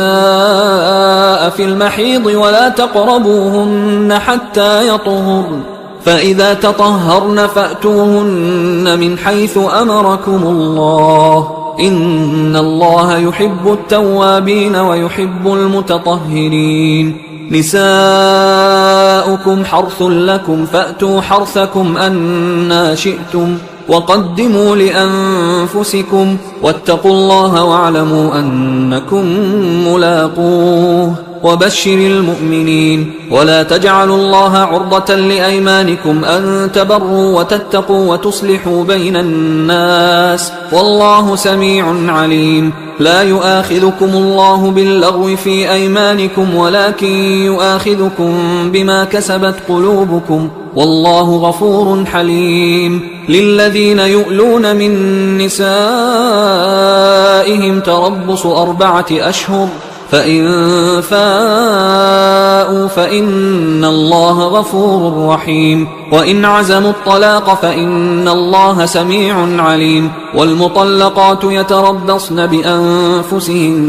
في المحيض ولا تقربوهن حتى يطهرن فإذا تطهرن فأتوهن من حيث أمركم الله إن الله يحب التوابين ويحب المتطهرين نساؤكم حرث لكم فأتوا حرثكم أنى شئتم وقدموا لأنفسكم واتقوا الله واعلموا أنكم ملاقوه وبشر المؤمنين ولا تجعلوا الله عرضة لأيمانكم أن تبروا وتتقوا وتصلحوا بين الناس والله سميع عليم لا يؤاخذكم الله باللغو في أيمانكم ولكن يؤاخذكم بما كسبت قلوبكم والله غفور حليم للذين يؤلون من نسائهم تربص 4 أشهر فإن فاءوا فإن الله غفور رحيم وإن عزموا الطلاق فإن الله سميع عليم والمطلقات يتربصن بأنفسهن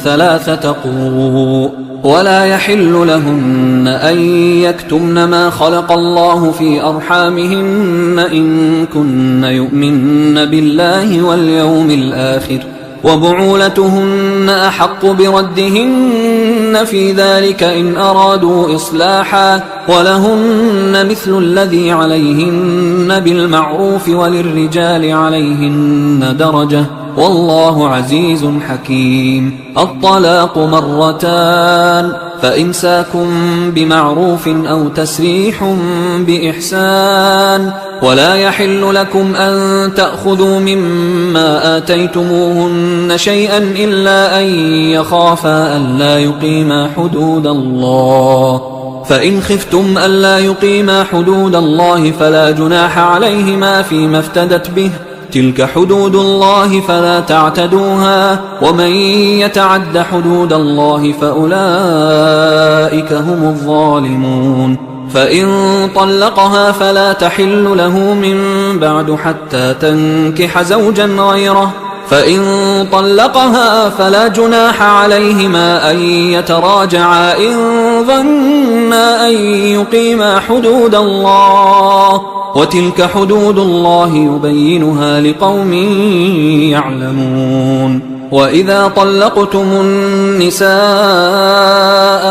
3 قروء ولا يحل لهن أن يكتمن ما خلق الله في أرحامهن إن كن يؤمن بالله واليوم الآخر وبعولتهن أحق بردهن في ذلك إن أرادوا إصلاحا ولهن مثل الذي عليهن بالمعروف وللرجال عليهن درجة والله عزيز حكيم الطلاق 2 فإمساك بمعروف أو تسريح بإحسان ولا يحل لكم أن تأخذوا مما آتيتموهن شيئا إلا أن يخافا ألا يقيما حدود الله فإن خفتم ألا يقيما حدود الله فلا جناح عليهما فيما افتدت به تلك حدود الله فلا تعتدوها ومن يتعد حدود الله فأولئك هم الظالمون فإن طلقها فلا تحل له من بعد حتى تنكح زوجا غيره فإن طلقها فلا جناح عليهما أن يتراجعا إن ظنا أن يقيما حدود الله، وتلك حدود الله يبينها لقوم يعلمون. وإذا طلقتم النساء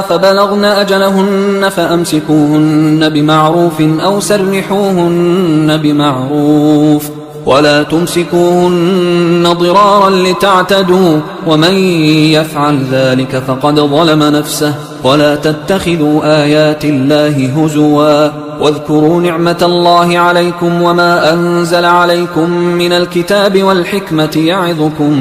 فبلغن أجلهن فأمسكوهن بمعروف أو سرحوهن بمعروف، ولا تمسكوهن ضرارا لتعتدوا، ومن يفعل ذلك فقد ظلم نفسه. ولا تتخذوا آيات الله هزوا، واذكروا نعمة الله عليكم وما أنزل عليكم من الكتاب والحكمة يعظكم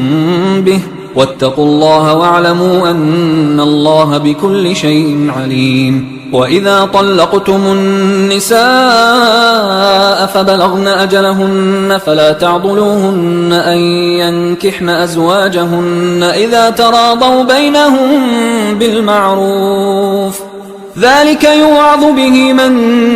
به، واتقوا الله واعلموا أن الله بكل شيء عليم. وإذا طلقتم النساء فبلغن أجلهن فلا تعضلوهن أن ينكحن أزواجهن إذا تراضوا بينهم بالمعروف، ذلك يوعظ به من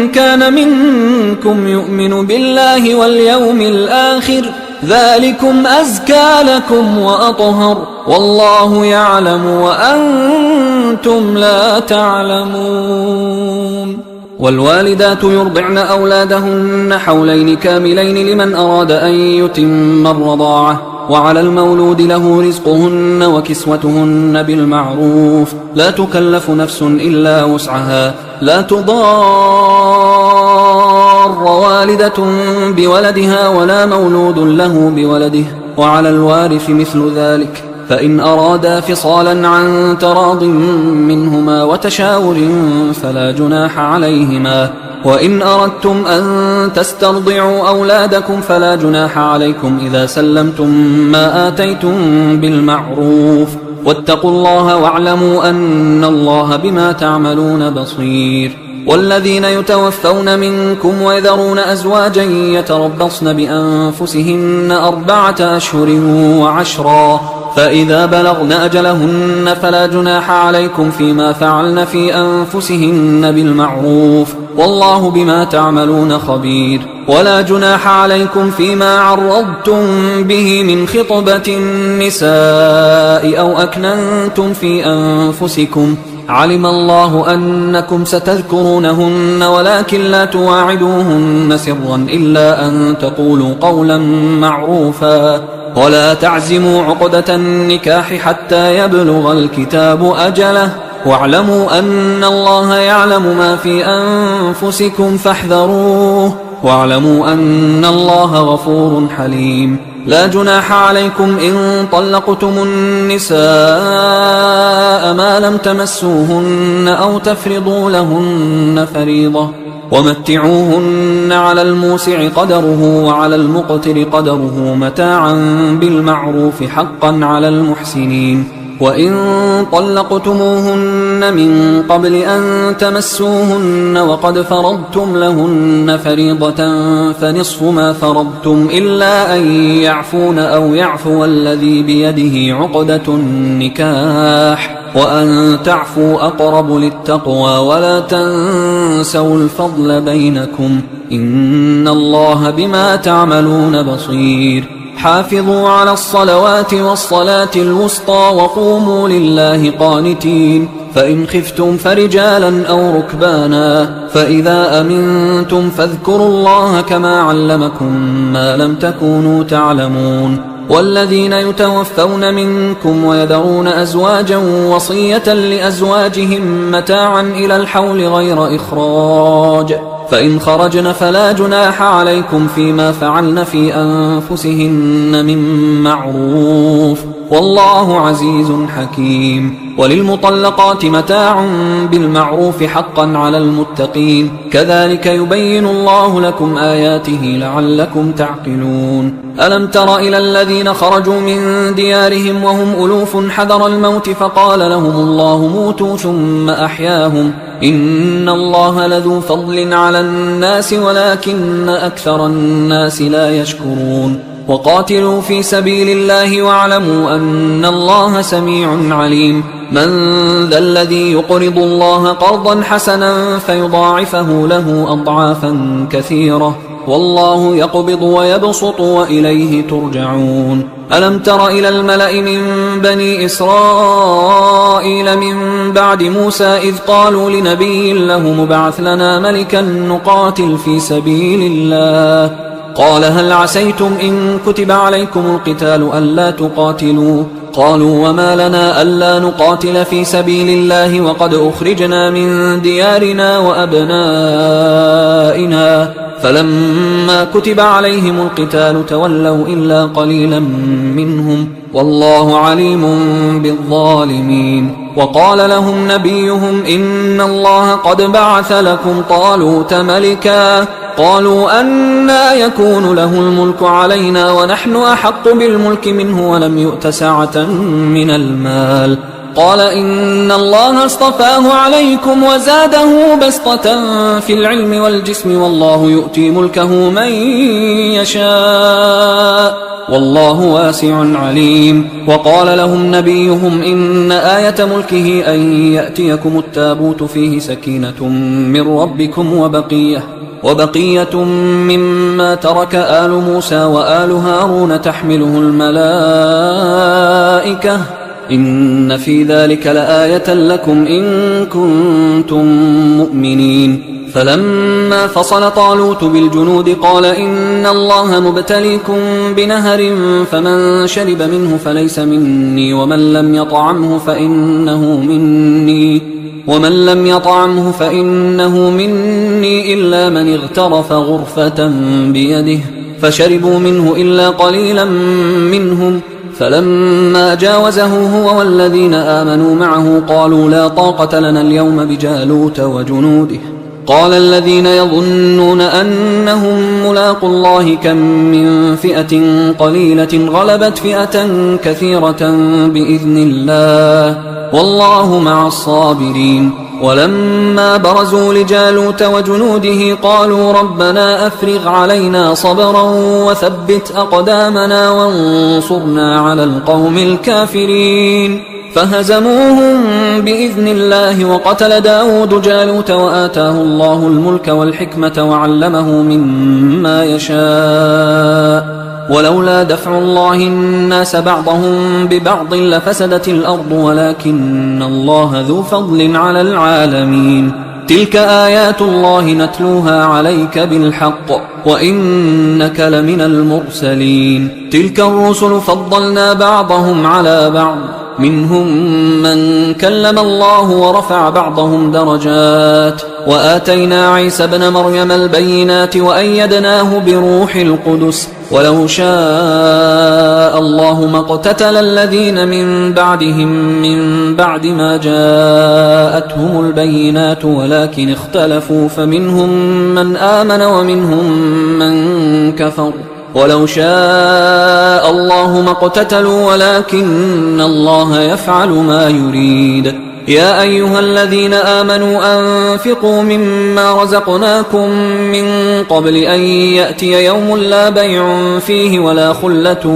كان منكم يؤمن بالله واليوم الآخر، ذلكم أزكى لكم وأطهر، والله يعلم وأنتم لا تعلمون. والوالدات يرضعن أولادهن حولين كاملين لمن أراد أن يتم الرضاعة، وعلى المولود له رزقهن وكسوتهن بالمعروف، لا تكلف نفس إلا وسعها، لا تضار والدة بولدها ولا مولود له بولده، وعلى الوارث مثل ذلك، فإن أرادا فصالا عن تراض منهما وتشاور فلا جناح عليهما. وإن أردتم أن تسترضعوا أولادكم فلا جناح عليكم إذا سلمتم ما آتيتم بالمعروف، واتقوا الله واعلموا أن الله بما تعملون بصير. والذين يتوفون منكم ويذرون أزواجا يتربصن بأنفسهن 4 أشهر و10، فإذا بلغن أجلهن فلا جناح عليكم فيما فعلن في أنفسهن بالمعروف، والله بما تعملون خبير. ولا جناح عليكم فيما عرضتم به من خطبة النساء أو أكننتم في أنفسكم، علم الله أنكم ستذكرونهن ولكن لا تواعدوهن سرا إلا أن تقولوا قولا معروفا، ولا تعزموا عقدة النكاح حتى يبلغ الكتاب أجله، واعلموا أن الله يعلم ما في أنفسكم فاحذروه، واعلموا أن الله غفور حليم. لا جناح عليكم إن طلقتم النساء ما لم تمسوهن أو تفرضوا لهن فريضة، ومتعوهن على الموسع قدره وعلى المقتر قدره متاعا بالمعروف حقا على المحسنين. وإن طلقتموهن من قبل أن تمسوهن وقد فرضتم لهن فريضة فنصف ما فرضتم إلا أن يعفون أو يعفو الذي بيده عقدة النكاح، وأن تعفوا أقرب للتقوى، ولا تنسوا الفضل بينكم، إن الله بما تعملون بصير. حافظوا على الصلوات والصلاة الوسطى وقوموا لله قانتين، فإن خفتم فرجالا أو ركبانا، فإذا أمنتم فاذكروا الله كما علمكم ما لم تكونوا تعلمون. والذين يتوفون منكم ويذرون أزواجا وصية لأزواجهم متاعا إلى الحول غير إخراج، فإن خرجن فلا جناح عليكم فيما فعلن في أنفسهن من معروف، والله عزيز حكيم. وللمطلقات متاع بالمعروف حقا على المتقين، كذلك يبين الله لكم آياته لعلكم تعقلون. ألم تر إلى الذين خرجوا من ديارهم وهم ألوف حذر الموت فقال لهم الله موتوا ثم أحياهم، إن الله لذو فضل على الناس ولكن أكثر الناس لا يشكرون. وقاتلوا في سبيل الله واعلموا أن الله سميع عليم. من ذا الذي يقرض الله قرضا حسنا فيضاعفه له أضعافا كثيرة، والله يقبض ويبسط وإليه ترجعون. ألم تر إلى الملأ من بني إسرائيل من بعد موسى إذ قالوا لنبي له مبعث لنا ملكا نقاتل في سبيل الله قال هل عسيتم إن كتب عليكم القتال ألا تقاتلوا قالوا وما لنا ألا نقاتل في سبيل الله وقد أخرجنا من ديارنا وأبنائنا فلما كتب عليهم القتال تولوا إلا قليلا منهم والله عليم بالظالمين وقال لهم نبيهم إن الله قد بعث لكم طالوت ملكا قالوا أنى يكون له الملك علينا ونحن أحق بالملك منه ولم يؤت سعة من المال قال إن الله اصطفاه عليكم وزاده بسطة في العلم والجسم والله يؤتي ملكه من يشاء والله واسع عليم وقال لهم نبيهم إن آية ملكه أن يأتيكم التابوت فيه سكينة من ربكم وبقية مما ترك آل موسى وآل هارون تحمله الملائكة إن في ذلك لآية لكم إن كنتم مؤمنين فلما فصل طالوت بالجنود قال إن الله مبتليكم بنهر فمن شرب منه فليس مني ومن لم يطعمه فإنه مني إلا من اغترف غرفة بيده فشربوا منه إلا قليلا منهم فلما جاوزه هو والذين آمنوا معه قالوا لا طاقة لنا اليوم بجالوت وجنوده قال الذين يظنون أنهم ملاقوا الله كم من فئة قليلة غلبت فئة كثيرة بإذن الله والله مع الصابرين ولما برزوا لجالوت وجنوده قالوا ربنا أفرغ علينا صبرا وثبت أقدامنا وانصرنا على القوم الكافرين فهزموهم بإذن الله وقتل داود جالوت وآتاه الله الملك والحكمة وعلمه مما يشاء ولولا دفع الله الناس بعضهم ببعض لفسدت الأرض ولكن الله ذو فضل على العالمين تلك آيات الله نتلوها عليك بالحق وإنك لمن المرسلين تلك الرسل فضلنا بعضهم على بعض منهم من كلم الله ورفع بعضهم درجات وآتينا عيسى ابن مريم البينات وأيدناه بروح القدس ولو شاء الله ما اقتتل الذين من بعدهم من بعد ما جاءتهم البينات ولكن اختلفوا فمنهم من آمن ومنهم من كفر ولو شاء الله ما اقتتلوا ولكن الله يفعل ما يريد يا أيها الذين آمنوا أنفقوا مما رزقناكم من قبل أن يأتي يوم لا بيع فيه ولا خلة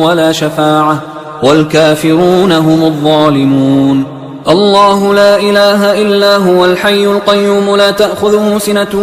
ولا شفاعة والكافرون هم الظالمون الله لا إله إلا هو الحي القيوم لا تأخذه سنة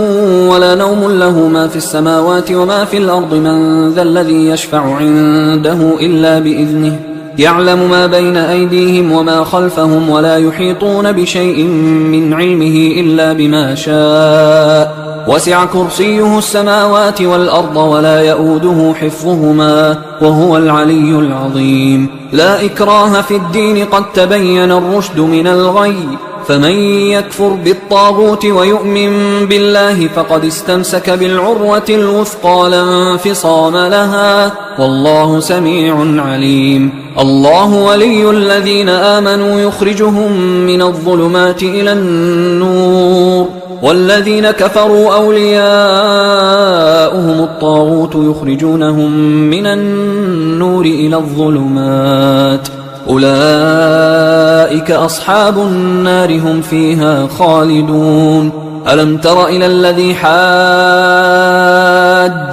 ولا نوم له ما في السماوات وما في الأرض من ذا الذي يشفع عنده إلا بإذنه يعلم ما بين أيديهم وما خلفهم ولا يحيطون بشيء من علمه إلا بما شاء وسع كرسيه السماوات والأرض ولا يؤوده حفظهما وهو العلي العظيم لا إكراه في الدين قد تبين الرشد من الغي فمن يكفر بالطاغوت ويؤمن بالله فقد استمسك بالعروة الوثقى لا انفصام لها والله سميع عليم الله ولي الذين آمنوا يخرجهم من الظلمات إلى النور والذين كفروا أولياؤهم الطاغوت يخرجونهم من النور إلى الظلمات أولئك أصحاب النار هم فيها خالدون ألم تر إلى الذي حاج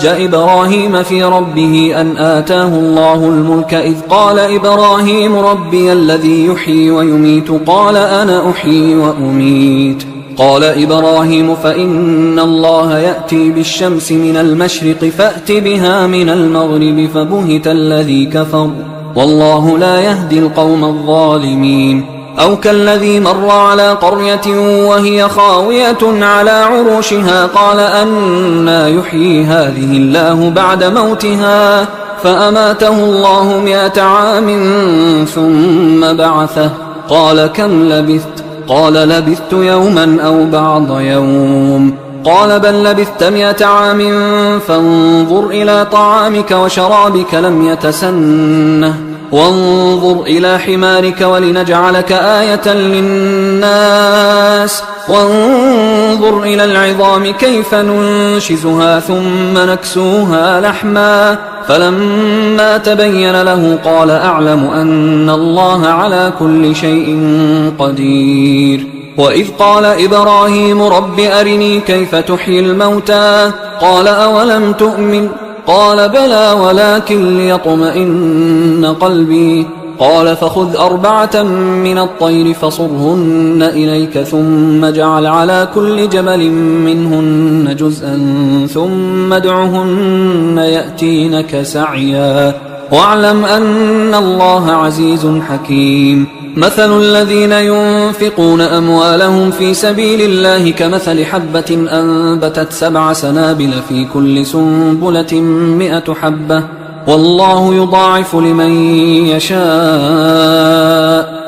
إبراهيم في ربه أن آتاه الله الملك إذ قال إبراهيم ربي الذي يحيي ويميت قال أنا أحيي وأميت قال إبراهيم فإن الله يأتي بالشمس من المشرق فأت بها من المغرب فبهت الذي كفر والله لا يهدي القوم الظالمين أو كالذي مر على قرية وهي خاوية على عروشها قال أنى يحيي هذه الله بعد موتها فأماته الله 100 عام ثم بعثه قال كم لبثت قال لبثت يوما أو بعض يوم قال بل لبثت 100 عام فانظر إلى طعامك وشرابك لم يتسنه وانظر إلى حمارك ولنجعلك آية للناس وانظر إلى العظام كيف ننشزها ثم نكسوها لحما فلما تبين له قال أعلم أن الله على كل شيء قدير وإذ قال إبراهيم رب أرني كيف تحيي الموتى قال أولم تؤمن قال بلى ولكن ليطمئن قلبي قال فخذ 4 من الطير فصرهن إليك ثم اجعل على كل جبل منهن جزءا ثم ادعهن يأتينك سعيا واعلم أن الله عزيز حكيم مثل الذين ينفقون أموالهم في سبيل الله كمثل حبة أنبتت 7 سنابل في كل سنبلة 100 حبة والله يضاعف لمن يشاء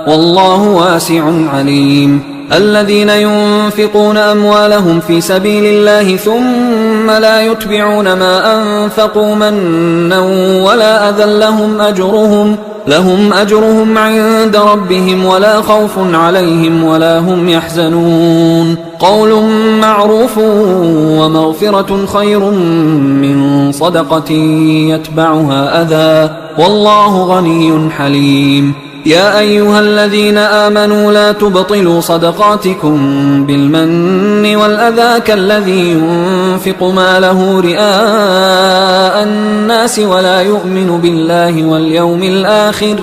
والله واسع عليم الذين ينفقون أموالهم في سبيل الله ثم لا يتبعون ما أنفقوا منا ولا أذى لهم أجرهم عند ربهم ولا خوف عليهم ولا هم يحزنون قول معروف ومغفرة خير من صدقة يتبعها أذى والله غني حليم يا أيها الذين آمنوا لا تبطلوا صدقاتكم بالمن والأذى كالذي ينفق ماله رئاء الناس ولا يؤمن بالله واليوم الآخر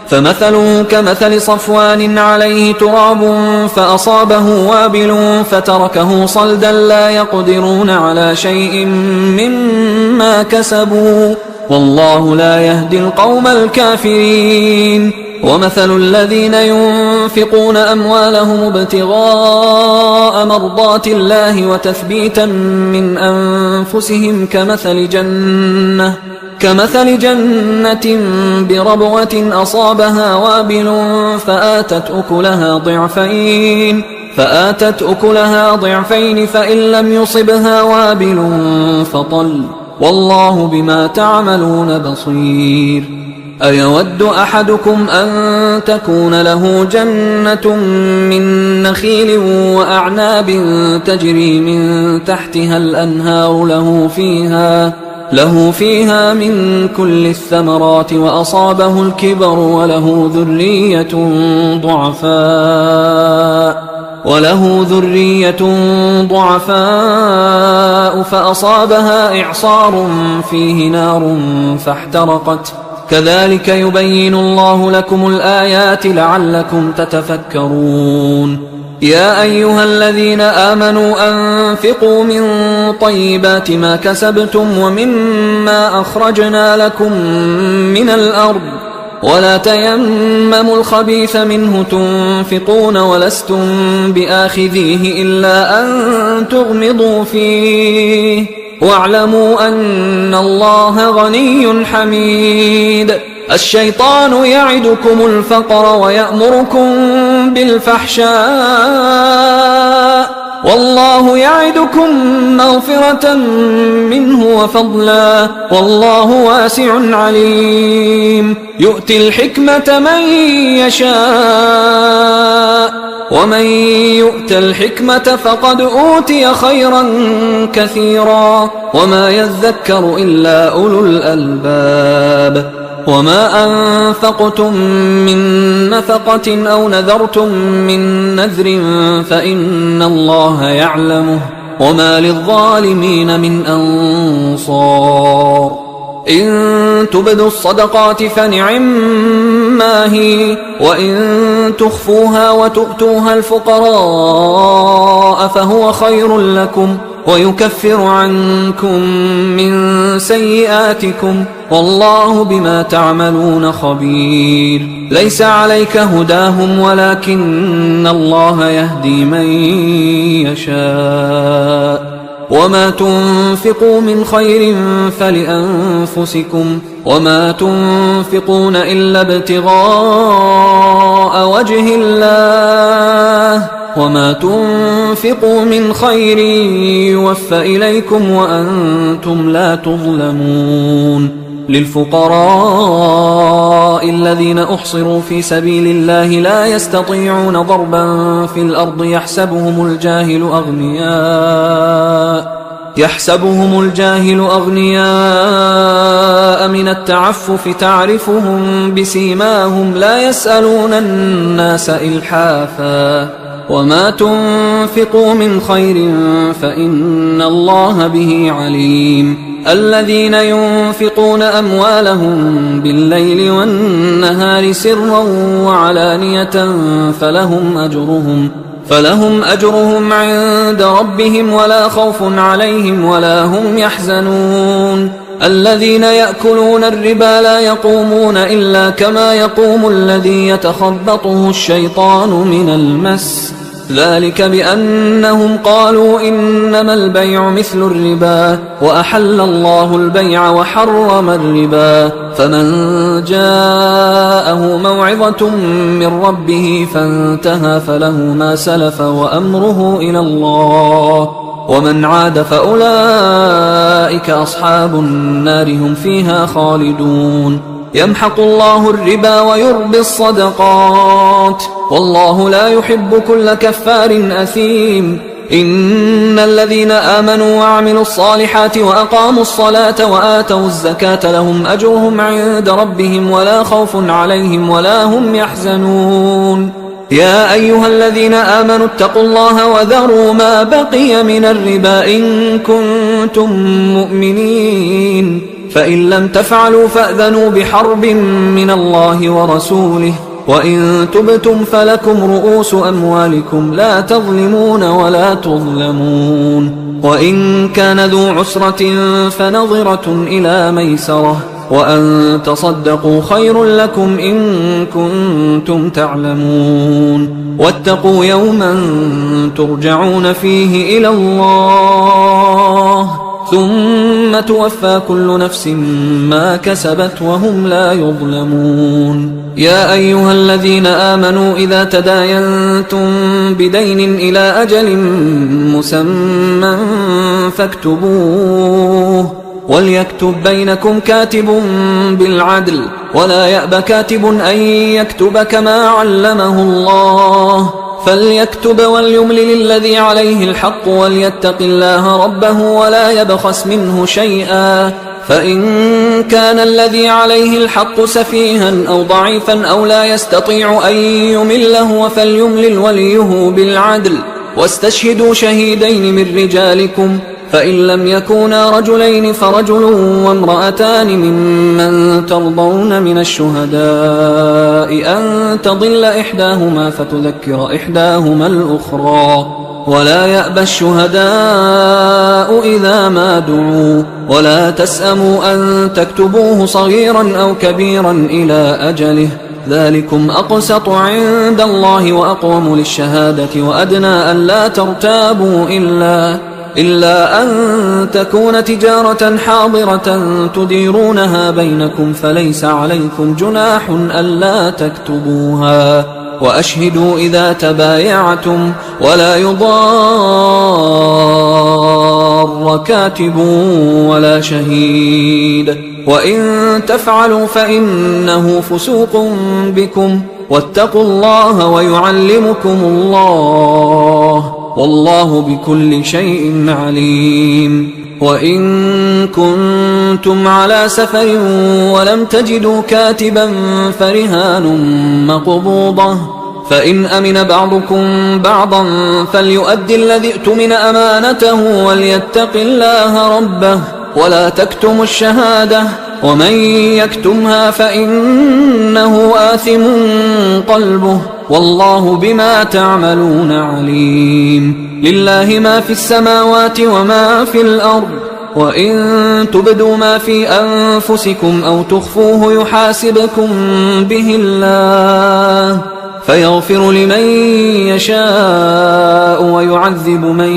فمثله كمثل صفوان عليه تراب فأصابه وابل فتركه صلدا لا يقدرون على شيء مما كسبوا والله لا يهدي القوم الكافرين ومثل الذين ينفقون أموالهم ابتغاء مرضات الله وتثبيتا من أنفسهم كمثل جنة بربوة أصابها وابل فآتت أكلها ضعفين فإن لم يصبها وابل فطل والله بما تعملون بصير أيود أحدكم أن تكون له جنة من نخيل وأعناب تجري من تحتها الأنهار له فيها من كل الثمرات وأصابه الكبر وله ذرية ضعفاء فأصابها إعصار فيه نار فاحترقت كذلك يبين الله لكم الآيات لعلكم تتفكرون يا أيها الذين آمنوا أنفقوا من طيبات ما كسبتم ومما أخرجنا لكم من الأرض ولا تيمموا الخبيث منه تنفقون ولستم بآخذيه إلا أن تغمضوا فيه واعلموا أن الله غني حميد الشيطان يعدكم الفقر ويأمركم بالفحشاء والله يعدكم مغفرة منه وفضلا والله واسع عليم يؤتي الحكمة من يشاء ومن يؤت الحكمة فقد أوتي خيرا كثيرا وما يذكر إلا أولو الألباب وما أنفقتم من نفقة أو نذرتم من نذر فإن الله يعلمه وما للظالمين من أنصار إن تبدوا الصدقات فنعما هي، وإن تخفوها وتؤتوها الفقراء فهو خير لكم ويكفر عنكم من سيئاتكم والله بما تعملون خبير. ليس عليك هداهم ولكن الله يهدي من يشاء. وما تنفقوا من خير فلأنفسكم وما تنفقون إلا ابتغاء وجه الله وما تنفقوا من خير يوفى إليكم وأنتم لا تظلمون. للفقراء الذين أحصروا في سبيل الله لا يستطيعون ضربا في الأرض يحسبهم الجاهل أغنياء من التعفف تعرفهم بسيماهم لا يسألون الناس إلحافا. وما تنفقوا من خير فإن الله به عليم. الذين ينفقون أموالهم بالليل والنهار سرا وعلانية فلهم أجرهم عند ربهم ولا خوف عليهم ولا هم يحزنون. الذين يأكلون الربا لا يقومون إلا كما يقوم الذي يتخبطه الشيطان من المس، ذلك بأنهم قالوا إنما البيع مثل الربا وأحل الله البيع وحرم الربا. فمن جاءه موعظة من ربه فانتهى فله ما سلف وأمره إلى الله ومن عاد فأولئك أصحاب النار هم فيها خالدون. يمحق الله الربا ويربي الصدقات والله لا يحب كل كفار أثيم. إن الذين آمنوا وعملوا الصالحات وأقاموا الصلاة وآتوا الزكاة لهم أجرهم عند ربهم ولا خوف عليهم ولا هم يحزنون. يا أيها الذين آمنوا اتقوا الله وذروا ما بقي من الربا إن كنتم مؤمنين، فإن لم تفعلوا فأذنوا بحرب من الله ورسوله، وإن تبتم فلكم رؤوس أموالكم لا تظلمون ولا تظلمون. وإن كان ذو عسرة فنظرة إلى ميسرة وأن تصدقوا خير لكم إن كنتم تعلمون. واتقوا يوما ترجعون فيه إلى الله ثم توفى كل نفس ما كسبت وهم لا يظلمون. يا أيها الذين آمنوا إذا تداينتم بدين إلى أجل مسمى فاكتبوه وليكتب بينكم كاتب بالعدل ولا يأب كاتب أن يكتب كما علمه الله، فليكتب وليملل الذي عليه الحق وليتق الله ربه ولا يبخس منه شيئا، فإن كان الذي عليه الحق سفيها أو ضعيفا أو لا يستطيع أن يمله فليملل وليه بالعدل واستشهدوا شهيدين من رجالكم، فإن لم يكونا رجلين فرجل وامرأتان ممن ترضون من الشهداء أن تضل إحداهما فتذكر إحداهما الأخرى، ولا يأبى الشهداء إذا ما دعوا، ولا تسأموا أن تكتبوه صغيرا أو كبيرا إلى أجله، ذلكم أقسط عند الله وأقوم للشهادة وأدنى أن لا ترتابوا إلا أن تكون تجارة حاضرة تديرونها بينكم فليس عليكم جناح ألا تكتبوها، وأشهدوا إذا تبايعتم ولا يضار كاتب ولا شهيد، وإن تفعلوا فإنه فسوق بكم، واتقوا الله ويعلمكم الله والله بكل شيء عليم. وإن كنتم على سفر ولم تجدوا كاتبا فرهان مقبوضة، فإن أمن بعضكم بعضا فليؤدي الذي اؤتمن أمانته وليتق الله ربه ولا تكتموا الشهادة ومن يكتمها فإنه آثم قلبه والله بما تعملون عليم. لله ما في السماوات وما في الأرض، وإن تبدوا ما في أنفسكم أو تخفوه يحاسبكم به الله فيغفر لمن يشاء ويعذب من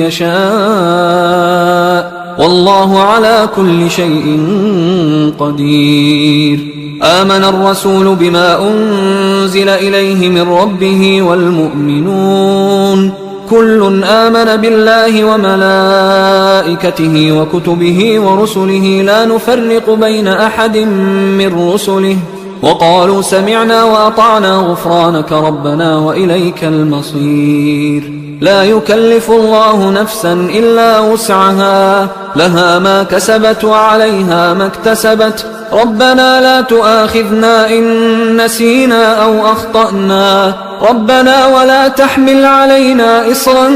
يشاء والله على كل شيء قدير. آمن الرسول بما أنزل إليه من ربه والمؤمنون كل آمن بالله وملائكته وكتبه ورسله لا نفرق بين أحد من رسله وقالوا سمعنا وأطعنا غفرانك ربنا وإليك المصير. لا يكلف الله نفسا إلا وسعها لها ما كسبت وعليها ما اكتسبت ربنا لا تؤاخذنا إن نسينا أو أخطأنا ربنا ولا تحمل علينا إصرا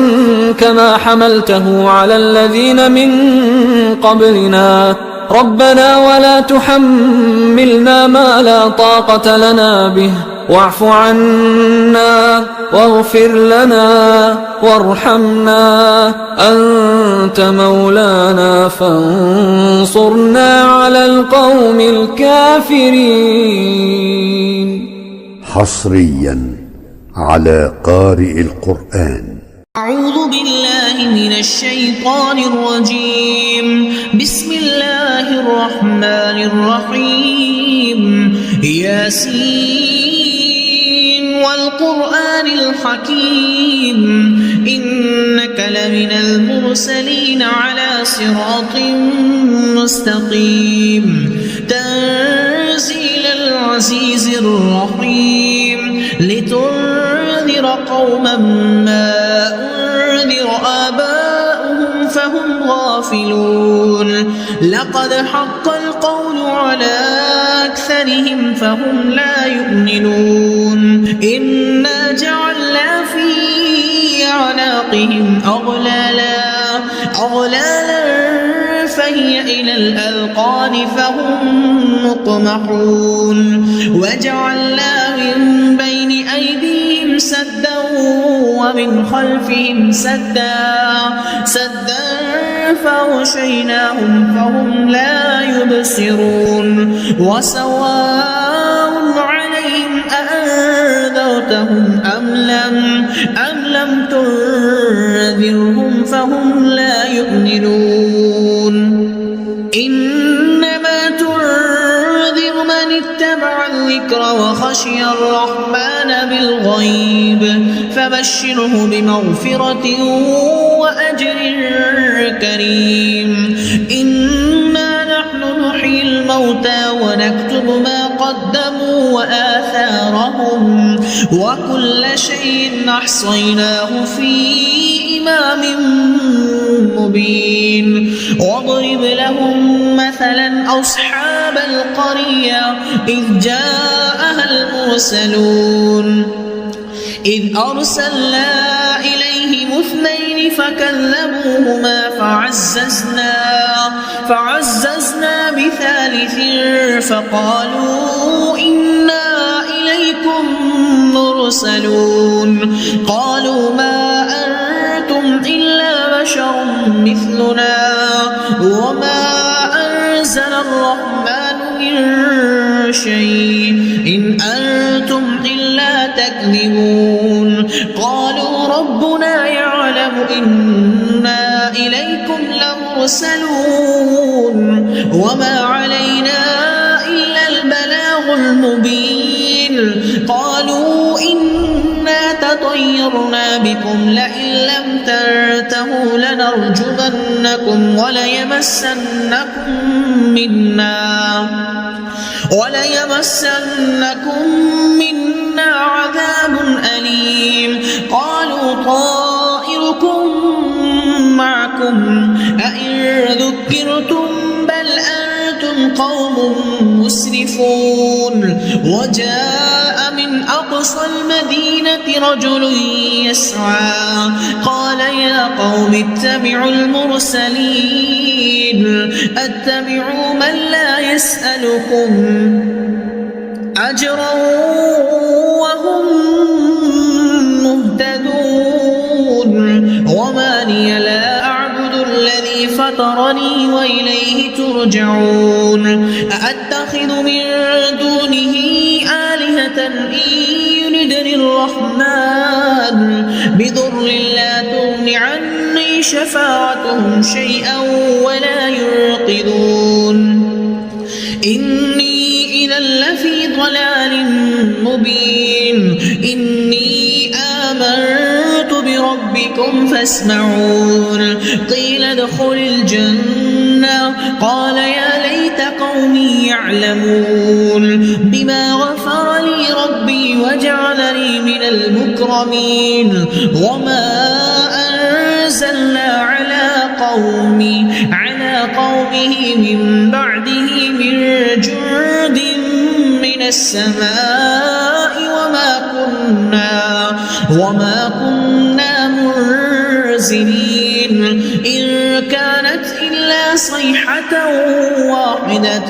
كما حملته على الذين من قبلنا ربنا ولا تحملنا ما لا طاقة لنا به واعف عنا واغفر لنا وارحمنا أنت مولانا فانصرنا على القوم الكافرين. حصريا على قارئ القرآن. أعوذ بالله من الشيطان الرجيم. بسم الله الرحمن الرحيم. ياسين والقرآن الحكيم إنك لمن المرسلين على صراط مستقيم. تنزيل العزيز الرحيم لتنذر قوما ما أنذر آباؤهم فهم غافلون. لقد حق القول على أكثرهم فهم لا يؤمنون. إنا جعلنا في أعناقهم أغلالا فهي إلى الأذقان فهم مقمحون. وجعلنا من بين أيديهم سدا ومن خلفهم سدا فغشيناهم فهم لا يبصرون. وسواء عليهم أأنذرتهم أم لم تنذرهم فهم لا يؤمنون. إنما تنذر من اتبع الذكر وخشي الرحمن بالغيب فبشره بمغفرة وأجر كريم. إنا نحن نحيي الموتى ونكتب ما قدموا وآثارهم وكل شيء أحصيناه في إمام مبين. واضرب لهم مثلا أصحاب القرية إذ جاءها المرسلون إذ أرسلنا إليهم 2 فكذبوهما فعززنا بثالث فقالوا إنا إليكم مرسلون. قالوا ما أنتم إلا بشر مثلنا وما أنزل الرحمن من شيء إن أنتم إلا تكذبون. قالوا ربنا يعلم إنا إليكم لمرسلون وما علينا إلا البلاغ المبين. قالوا إنا تطيرنا بكم لئن لم تنتهوا لنرجمنكم وليمسنكم منا عذاب أليم. قالوا طائركم معكم أئن ذكرتم بل أنتم قوم مسرفون وجاء من أقصى المدينة رجل يسعى قال يا قوم اتبعوا المرسلين اتبعوا من لا يسألكم أجرا وهم مهتدون وما لي لا أعبد الذي فطرني وإليه ترجعون أأتخذ من دونه آلهة إن يردني الرحمن بضر لا تغن عني شفاعتهم شيئا ولا ينقذون إني إذا لفي ضلال مبين إني آمنت بربكم فاسمعون قيل ادخل الجنة قال يا ليت قومي يعلمون بما غفر لي ربي وجعلني من المكرمين وما أنزلنا على قومه من بعده من جند من السماء وما كنا منزلين إن كانت إلا صيحة واحدة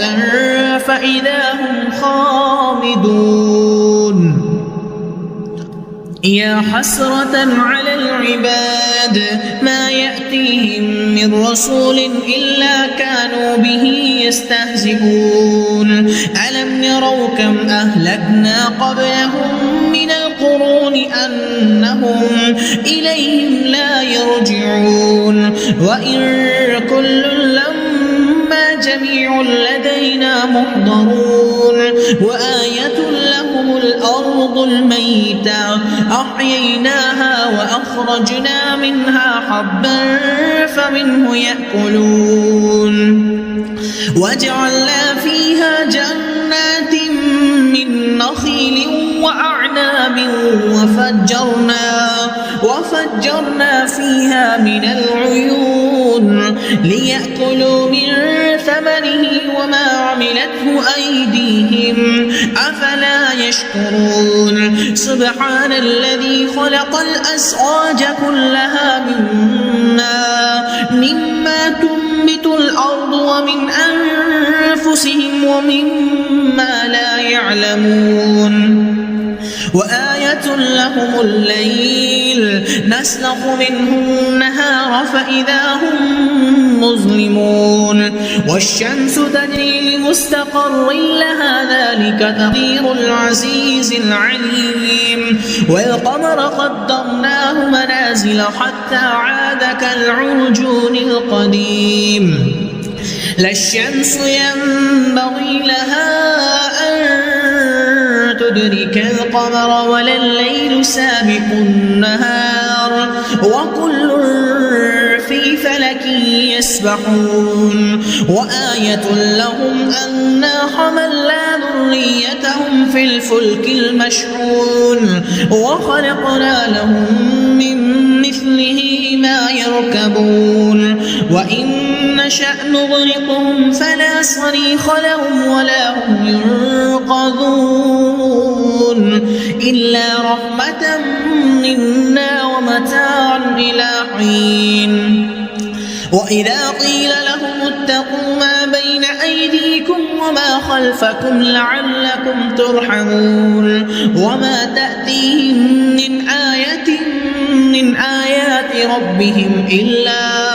فإذا هم خامدون يا حسرة على العباد ما يأتيهم من رسول إلا كانوا به يستهزئون ألم يروا كم أهلكنا قبلهم من القرون أنهم إليهم لا يرجعون وإن كل لما جميع لدينا محضرون وآية لهم الأرض الميتة أحييناها وأخرجنا منها حبا فمنه يأكلون وجعلنا فيها جنات من نخيل وأعناب وفجرنا فيها من العيون ليأكلوا من ثمره وما عملته أيديهم أفلا يشكرون سبحان الذي خلق الأزواج كلها مما تنبت الأرض ومن أنفسهم ومما لا يعلمون وآية لهم الليل نسلخ منه النهار فإذا هم مظلمون والشمس تجري لمستقر لها ذلك تقدير العزيز العليم والقمر قدرناه منازل حتى عاد كالعرجون القديم لا الشمس ينبغي لها أن تدرك القمر ولا الليل سابق النهار وكل في فلك يسبحون وآية لهم أنا حملنا ذريتهم في الفلك المشحون وخلقنا لهم من مثله ما يركبون وإن نشأ نغرقهم فلا صريخ لهم ولا هم ينقذون إلا رحمة منا ومتاعا إلى حين وإذا قيل لهم اتقوا ما بين أيديكم وما خلفكم لعلكم ترحمون وما تأتيهم من آية من آيات ربهم إلا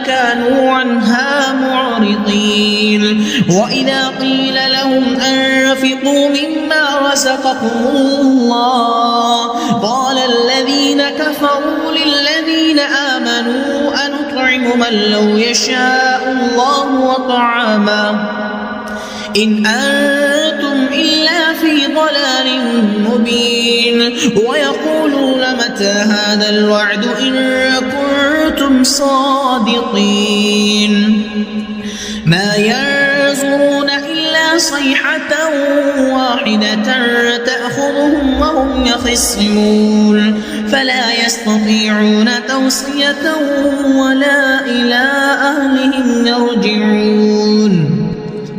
كانوا عنها معرضين وإذا قيل لهم أنفقوا مما رزقكم الله قال الذين كفروا للذين آمنوا أنطعم من لو يشاء الله وطعامه إن أنتم إلا في ضلال مبين ويقولون متى هذا الوعد إن كنتم صادقين ما ينظرون إلا صيحة واحدة تأخذهم وهم يخصمون فلا يستطيعون توصية ولا إلى أهلهم يرجعون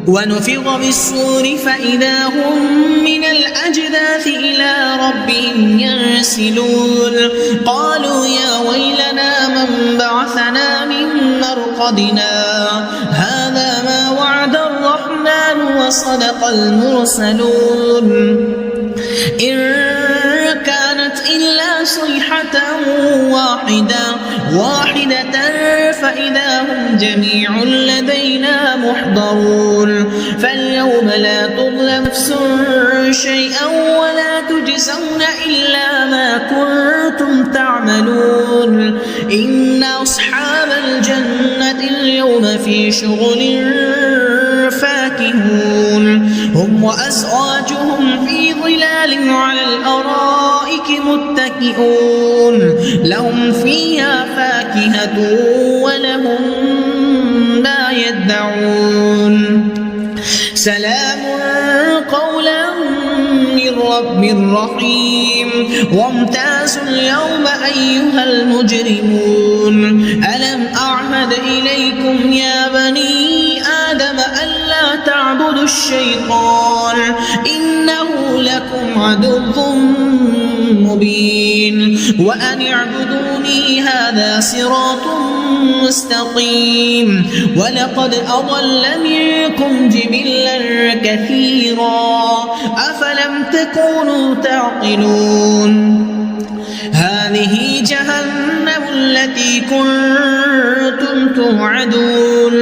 ونفخ بالصور فإذا هم من الأجداث إلى ربهم ينسلون قالوا يا ويلنا من بعثنا من مرقدنا هذا ما وعد الرحمن وصدق المرسلون إن كانت إلا صيحة واحدة فإذا هم جميع لدينا محضرون فاليوم لا تظلم نفس شيئا ولا تجزون إلا ما كنتم تعملون إن أصحاب الجنة اليوم في شغل فاكهون هم وأزواجهم في ظلال على الأرائك متكئون لهم فيها فاكهة ولهم ما يدعون سلام قولا من رب رحيم وامتازوا اليوم أيها المجرمون ألم أعهد إليكم يا بني آدم ألا تعبدوا الشيطان إنه لكم عدو مبين وأن اعبدوني هذا صراط مستقيم ولقد أضل منكم جبلا كثيرا أفلم تكونوا تعقلون هذه جهنم التي كنتم توعدون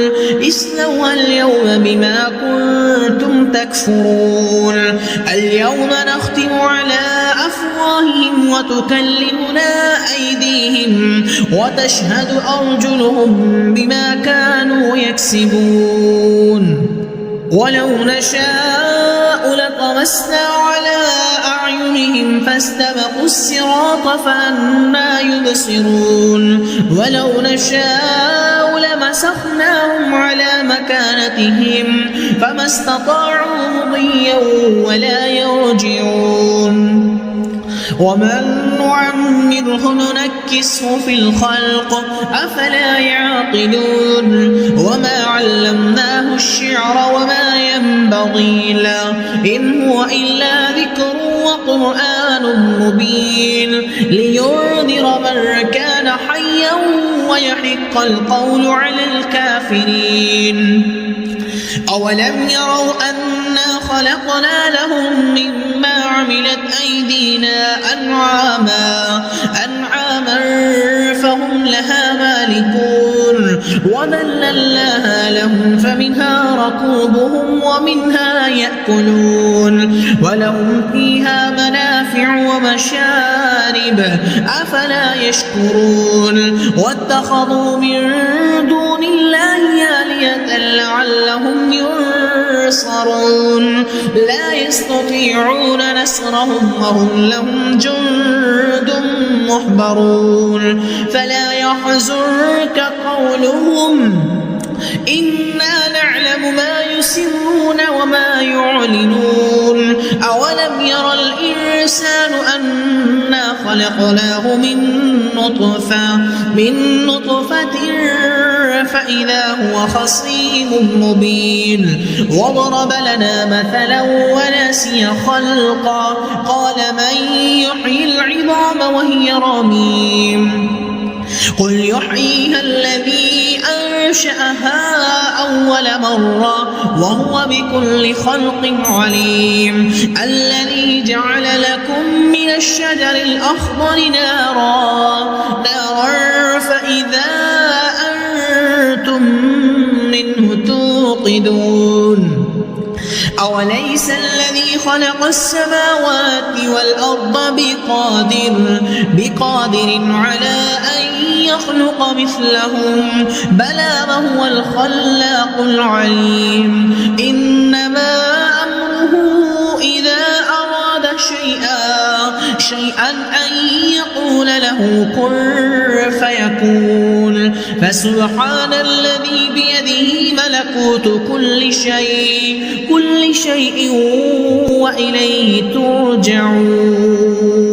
اصلوها اليوم بما كنتم تكفرون اليوم نختم على أفواههم وتكلمنا أيديهم وتشهد أرجلهم بما كانوا يكسبون ولو نشاء لطمسنا على أعينهم فاستبقوا الصراط فأنى يبصرون ولو نشاء لمسخناهم على مكانتهم فما استطاعوا مضيا ولا يرجعون ومن نعمره ننكسه في الخلق أفلا يعقلون وما علمناه الشعر وما ينبغي له إن هو إلا ذكر وقرآن مبين لينذر من كان حيا ويحق القول على الكافرين أولم يروا أنا خلقنا لهم مما عملت أيدينا أنعاما فهم لها مالكون وذللناها لهم فمنها ركوبهم ومنها يأكلون ولهم فيها منافع ومشارب أفلا يشكرون واتخذوا من دون الله آلهة لعلهم ينصرون لا يستطيعون نصرهم وهم لهم جند محضرون فلا يحزنك قولهم إنا نعلم ما يسرون وما يعلنون أولم يرى الإنسان أنا خلقناه من نطفة فإذا هو خصيم مبين وضرب لنا مثلا ونسي خلقا قال من يحيي العظام وهي رميم قل يحييها الذي أنشأها أول مرة وهو بكل خلق عليم الذي جعل لكم من الشجر الأخضر نارا فإذا أنتم منه توقدون أوليس الذي خلق السماوات والأرض بقادر على أن يخلق مثلهم بلى وهو الخلاق العليم إنما أمره إذا أراد شيئا أن يقول له كن فيكون فسبحان الذي بيده ملكوت كل شيء وإليه ترجعون